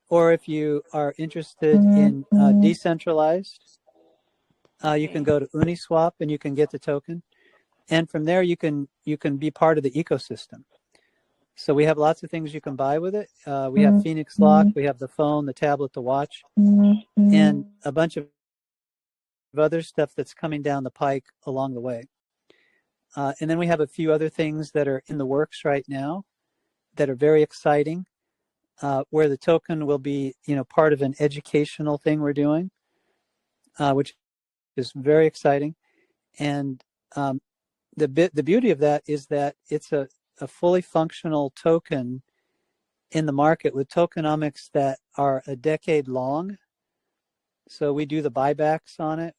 Or if you are interested in decentralized, you can go to Uniswap and you can get the token. And from there, you can be part of the ecosystem. So we have lots of things you can buy with it. We have Phoenix Lock, we have the phone, the tablet, the watch, and a bunch of other stuff that's coming down the pike along the way. And then we have a few other things that are in the works right now that are very exciting, where the token will be, part of an educational thing we're doing, which is very exciting. And the beauty of that is that it's a fully functional token in the market with tokenomics that are a decade long. So we do the buybacks on it.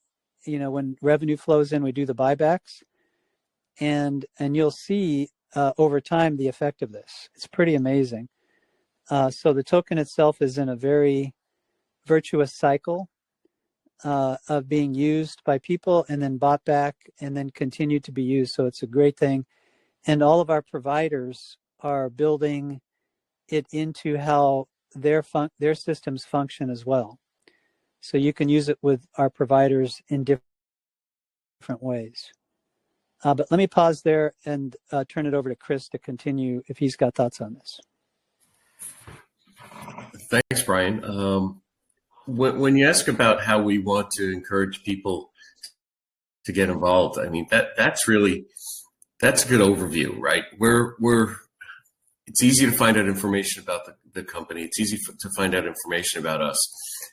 When revenue flows in, we do the buybacks, and you'll see over time the effect of this. It's pretty amazing. So the token itself is in a very virtuous cycle of being used by people and then bought back and then continue to be used. So it's a great thing. And all of our providers are building it into how their systems function as well. So you can use it with our providers in different ways. But let me pause there and turn it over to Chris to continue if he's got thoughts on this. Thanks, Brian. When you ask about how we want to encourage people to get involved, I mean, that's a good overview, right? It's easy to find out information about the company. It's easy to find out information about us.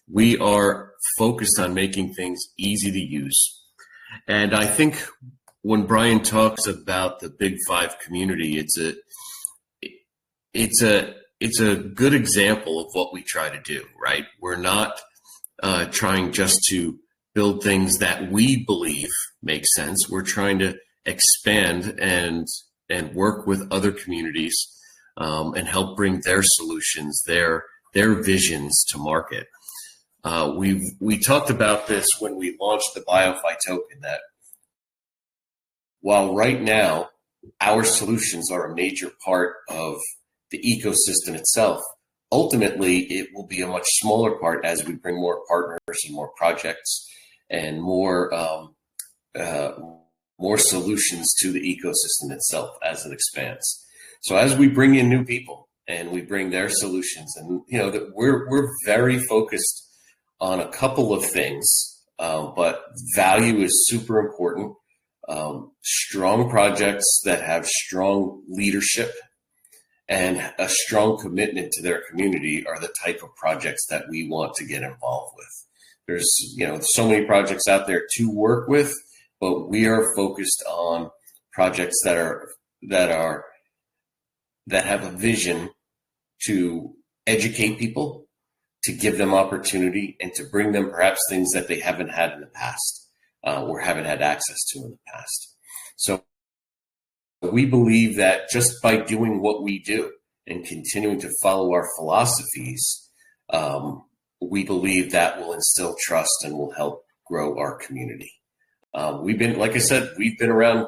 We are focused on making things easy to use. And I think when Brian talks about the Big Five community, it's a good example of what we try to do, right? We're not trying just to build things that we believe make sense. We're trying to expand and work with other communities and help bring their solutions, their visions to market. We talked about this when we launched the BioFi token, that while right now our solutions are a major part of the ecosystem itself, ultimately it will be a much smaller part as we bring more partners and more projects and more solutions to the ecosystem itself as it expands. So as we bring in new people and we bring their solutions, and that we're very focused on a couple of things, but value is super important. Strong projects that have strong leadership and a strong commitment to their community are the type of projects that we want to get involved with. There's so many projects out there to work with, but we are focused on projects that have a vision to educate people, to give them opportunity, and to bring them perhaps things that they haven't had in the past or haven't had access to in the past. So we believe that just by doing what we do and continuing to follow our philosophies, we believe that will instill trust and will help grow our community. Like I said, we've been around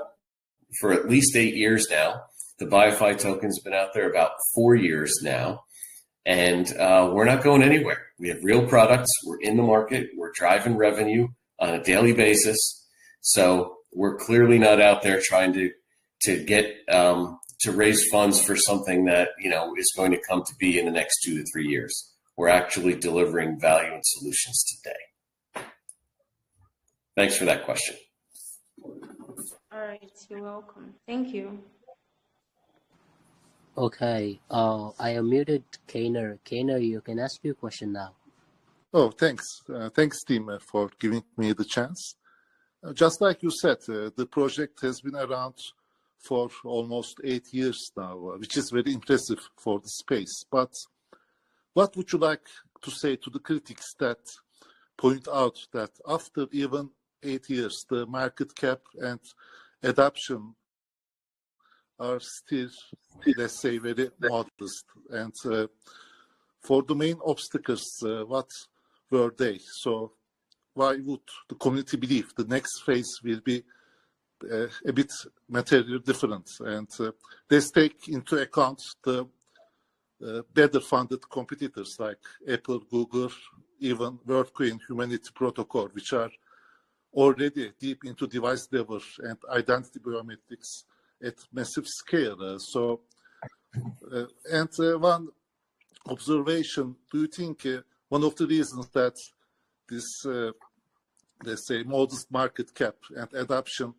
for at least 8 years now. The BioFi token's been out there about 4 years now, and we're not going anywhere. We have real products. We're in the market. We're driving revenue on a daily basis. So We're clearly not out there trying to get to raise funds for something that is going to come to be in the next 2 to 3 years. We're actually delivering value and solutions today. Thanks for that question. All right, you're welcome. Thank you. Okay, I unmuted Kainer. Kainer, you can ask your question now. Oh, thanks. Thanks, team, for giving me the chance. Just like you said, the project has been around for almost 8 years now, which is very impressive for the space. But what would you like to say to the critics that point out that after even 8 years, the market cap and adoption are still, let's say, very modest? And for the main obstacles, what were they? So why would the community believe the next phase will be a bit materially different? And let's take into account the better funded competitors like Apple, Google, even WorldCoin Humanity Protocol, which are already deep into device level and identity biometrics at massive scale. And one observation, do you think one of the reasons that this, let's say, modest market cap and adoption,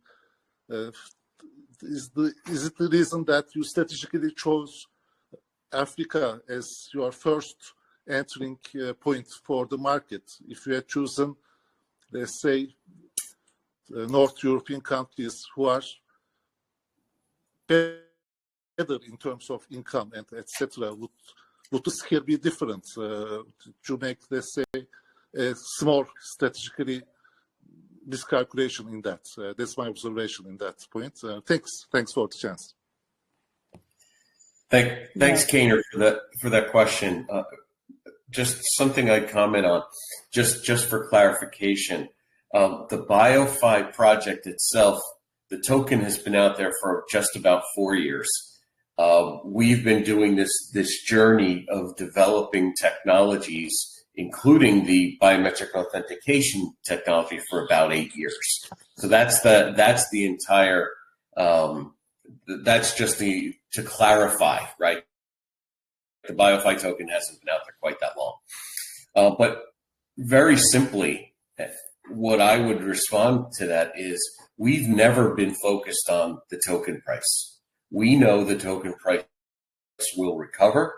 is it the reason that you strategically chose Africa as your first entering point for the market? If you had chosen, let's say, North European countries who are better in terms of income and etc., would the scale be different to make, let's say, a small strategically miscalculation in that? That's my observation in that point. Thanks for the chance. Thanks, Kainer, for that question. Just something I'd comment on, just for clarification. The BioFi project itself, the token has been out there for just about 4 years. We've been doing this journey of developing technologies, including the biometric authentication technology, for about 8 years. So that's the entire. That's just to clarify, right? The BioFi token hasn't been out there quite that long. But very simply, what I would respond to that is we've never been focused on the token price. We know the token price will recover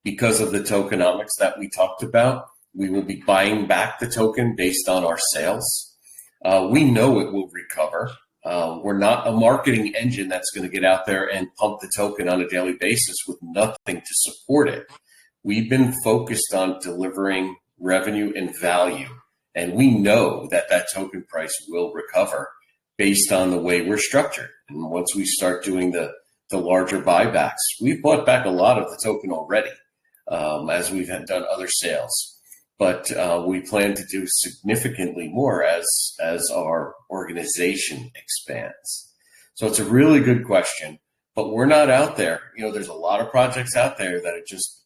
because of the tokenomics that we talked about. We will be buying back the token based on our sales. We know it will recover. We're not a marketing engine that's going to get out there and pump the token on a daily basis with nothing to support it. We've been focused on delivering revenue and value, and we know that token price will recover based on the way we're structured. And once we start doing the larger buybacks, we've bought back a lot of the token already, as we've done other sales. But we plan to do significantly more as our organization expands. So it's a really good question, but we're not out there. There's a lot of projects out there that are just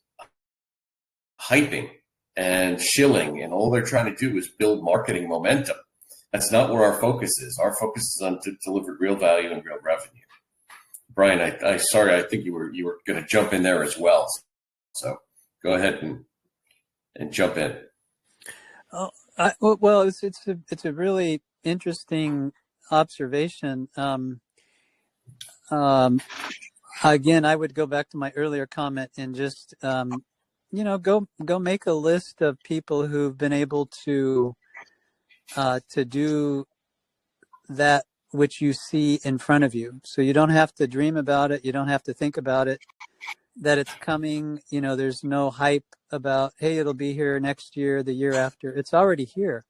hyping and shilling, and all they're trying to do is build marketing momentum. That's not where our focus is. Our focus is on to deliver real value and real revenue. Brian, I sorry, I think you were going to jump in there as well. So go ahead and jump in. Oh, well, it's a really interesting observation. Again, I would go back to my earlier comment and just go make a list of people who've been able to do that which you see in front of you. So you don't have to dream about it. You don't have to think about it, that it's coming. There's no hype about, hey, it'll be here next year, the year after. It's already here.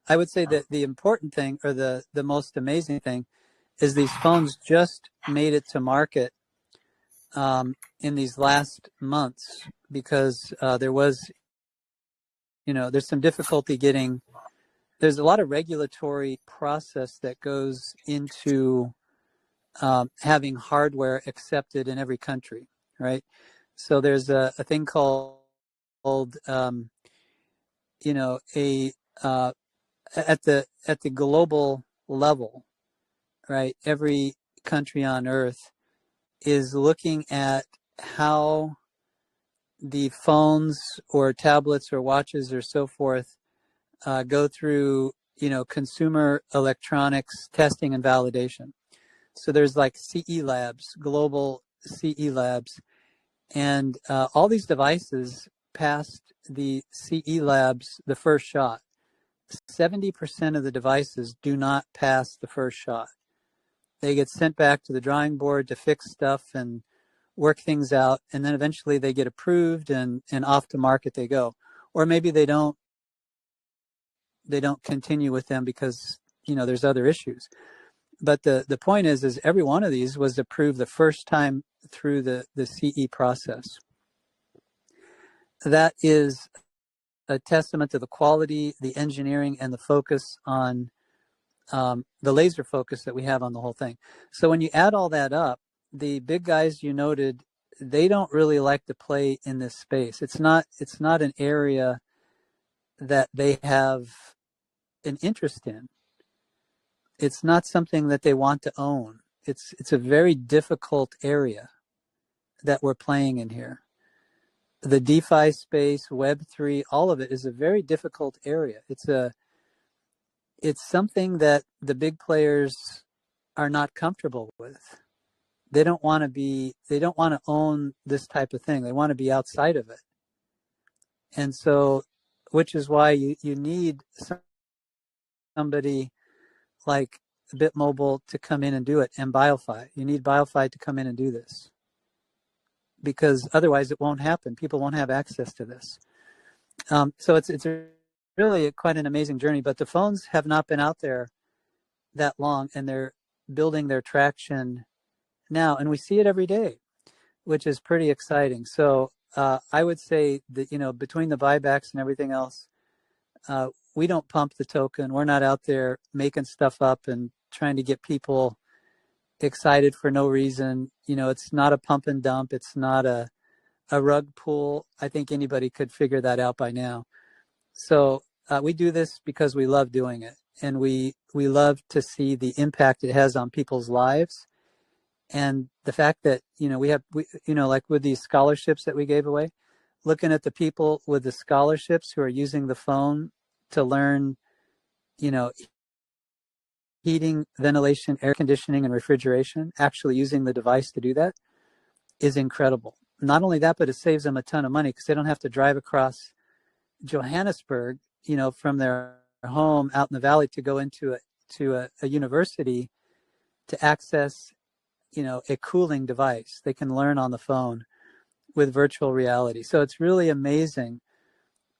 I would say that the important thing, or the most amazing thing, is these phones just made it to market in these last months, because there was, there's some difficulty getting. There's a lot of regulatory process that goes into having hardware accepted in every country, right? So there's a thing called at the global level, right? Every country on earth is looking at how the phones or tablets or watches or so forth go through, consumer electronics testing and validation. So there's like CE labs, global CE labs, and all these devices passed the CE labs the first shot. 70% of the devices do not pass the first shot. They get sent back to the drawing board to fix stuff and work things out, and then eventually they get approved and off to market they go. Or maybe they don't continue with them because there's other issues. But the point is every one of these was approved the first time through the CE process. That is a testament to the quality, the engineering, and the focus on the laser focus that we have on the whole thing. So when you add all that up, the big guys you noted, they don't really like to play in this space. It's not an area that they have an interest in. It's not something that they want to own. It's a very difficult area that we're playing in here. The DeFi space, Web3, all of it is a very difficult area. It's something that the big players are not comfortable with. They don't want to own this type of thing. They want to be outside of it. And so, which is why you need somebody like BitMobile to come in and do it, and BioFi. You need BioFi to come in and do this, because otherwise it won't happen. People won't have access to this. So it's really quite an amazing journey, but the phones have not been out there that long, and they're building their traction now, and we see it every day, which is pretty exciting. So I would say that, between the buybacks and everything else, we don't pump the token. We're not out there making stuff up and trying to get people excited for no reason. It's not a pump and dump. It's not a rug pull. I think anybody could figure that out by now. So we do this because we love doing it, and we love to see the impact it has on people's lives, and the fact that we like with these scholarships that we gave away, looking at the people with the scholarships who are using the phone to learn, heating, ventilation, air conditioning, and refrigeration, actually using the device to do that is incredible. Not only that, but it saves them a ton of money because they don't have to drive across Johannesburg, from their home out in the valley to go into a university to access, a cooling device. They can learn on the phone with virtual reality. So it's really amazing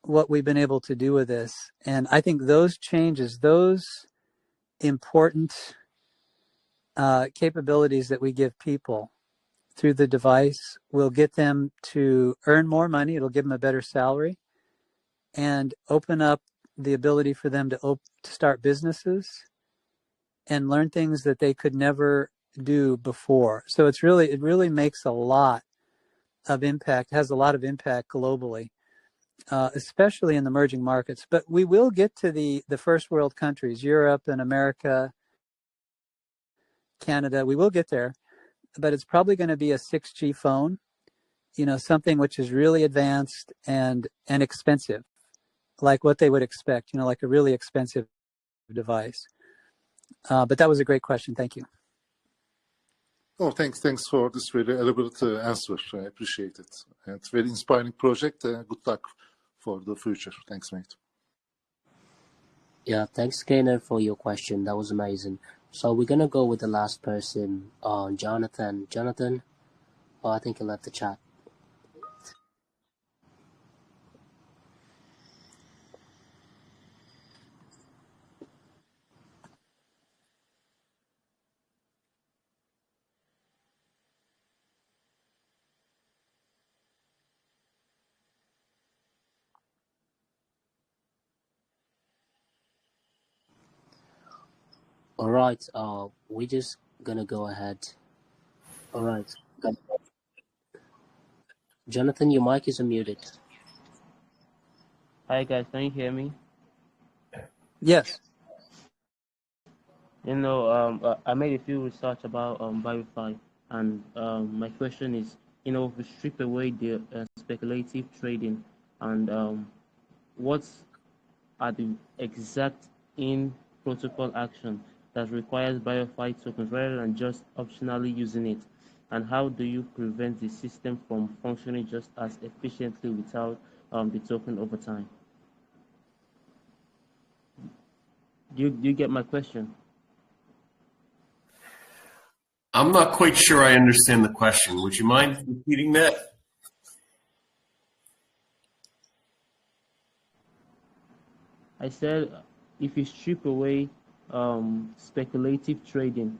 what we've been able to do with this. And I think those changes, those important capabilities that we give people through the device will get them to earn more money. It'll give them a better salary and open up the ability for them to start businesses and learn things that they could never do before. So it really makes a lot of impact, has a lot of impact globally, especially in the emerging markets. But we will get to the first world countries, Europe and America, Canada. We will get there, but it's probably going to be a 6G phone, something which is really advanced and expensive, like what they would expect, like a really expensive device. But that was a great question. Thank you. Oh, thanks for this very elaborate answer. I appreciate it. It's a very inspiring project. Good luck for the future. Thanks, mate. Yeah, thanks, Gainer, for your question. That was amazing. So we're gonna go with the last person, Jonathan. Jonathan, I think he left the chat. All right. We're just gonna go ahead. All right. Jonathan, your mic is unmuted. Hi guys, can you hear me? Yes. I made a few research about BioFi, and my question is, if we strip away the speculative trading, and what are the exact in protocol action that requires BioFi tokens rather than just optionally using it, and how do you prevent the system from functioning just as efficiently without the token over time? Do you get my question? I'm not quite sure I understand the question. Would you mind repeating that? I said, if you strip away speculative trading,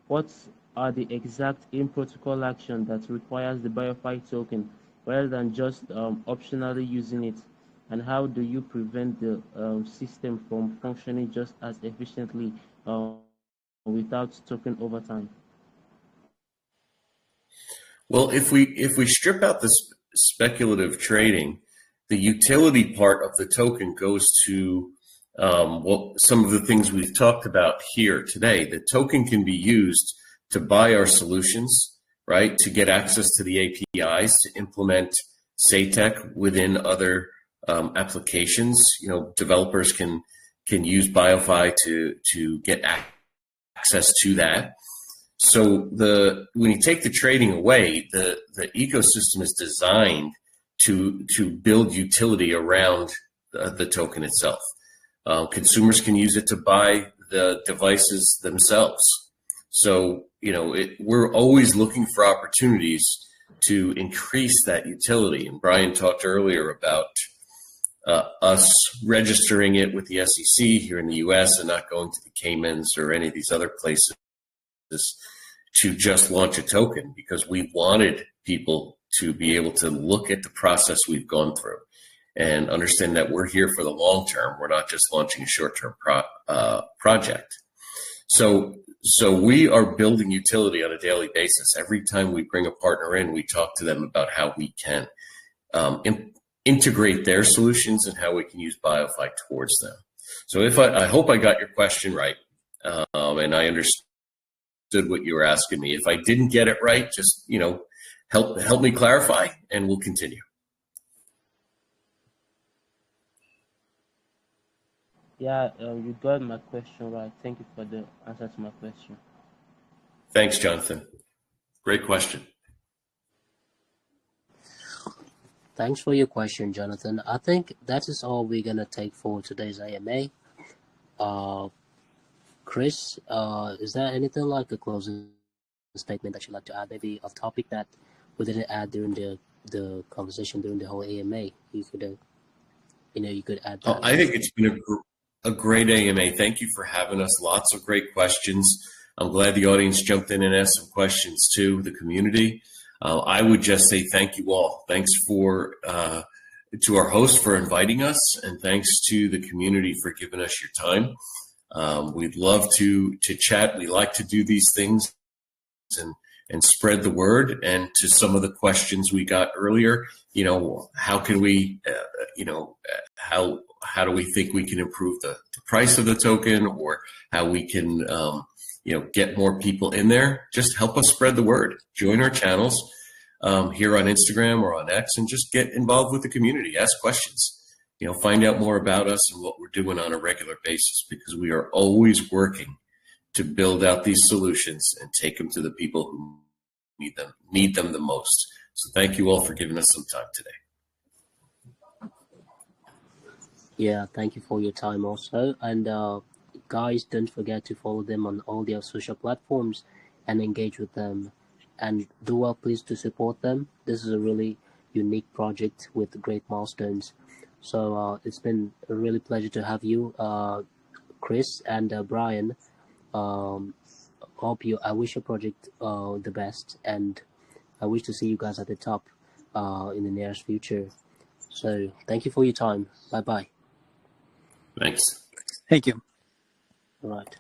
what are the exact in-protocol action that requires the BioFi token rather than just optionally using it? And how do you prevent the system from functioning just as efficiently without token over time? Well, if we strip out the speculative trading, the utility part of the token goes to some of the things we've talked about here today. The token can be used to buy our solutions, right? To get access to the APIs, to implement SATEC within other applications. Developers can use BioFi to get access to that. So when you take the trading away, the ecosystem is designed to build utility around the token itself. Consumers can use it to buy the devices themselves. So we're always looking for opportunities to increase that utility. And Brian talked earlier about us registering it with the SEC here in the US and not going to the Caymans or any of these other places to just launch a token, because we wanted people to be able to look at the process we've gone through and understand that we're here for the long term. We're not just launching a short-term project. So we are building utility on a daily basis. Every time we bring a partner in, we talk to them about how we can integrate their solutions and how we can use BioFi towards them. So I hope I got your question right, and I understood what you were asking me. If I didn't get it right, just help me clarify, and we'll continue. Yeah, you got my question right. Thank you for the answer to my question. Thanks, Jonathan. Great question. Thanks for your question, Jonathan. I think that is all we're gonna take for today's AMA. Chris, is there anything like a closing statement that you'd like to add, maybe a topic that we didn't add during the conversation during the whole AMA? You could, you could add that. I think it's been a great AMA. Thank you for having us. Lots of great questions. I'm glad the audience jumped in and asked some questions too, the community. I would just say thank you all. Thanks to our host for inviting us, and thanks to the community for giving us your time. We'd love to chat. We like to do these things and spread the word. And to some of the questions we got earlier, how can we, how do we think we can improve the price of the token, or how we can, get more people in there? Just help us spread the word. Join our channels here on Instagram or on X, and just get involved with the community. Ask questions. Find out more about us and what we're doing on a regular basis, because we are always working to build out these solutions and take them to the people who need them the most. So thank you all for giving us some time today. Yeah, thank you for your time also. And guys, don't forget to follow them on all their social platforms and engage with them. And do well, please, to support them. This is a really unique project with great milestones. So it's been a really pleasure to have you, Chris and Brian. I wish your project the best, and I wish to see you guys at the top in the nearest future. So thank you for your time. Bye-bye. Thanks. Thank you. All right.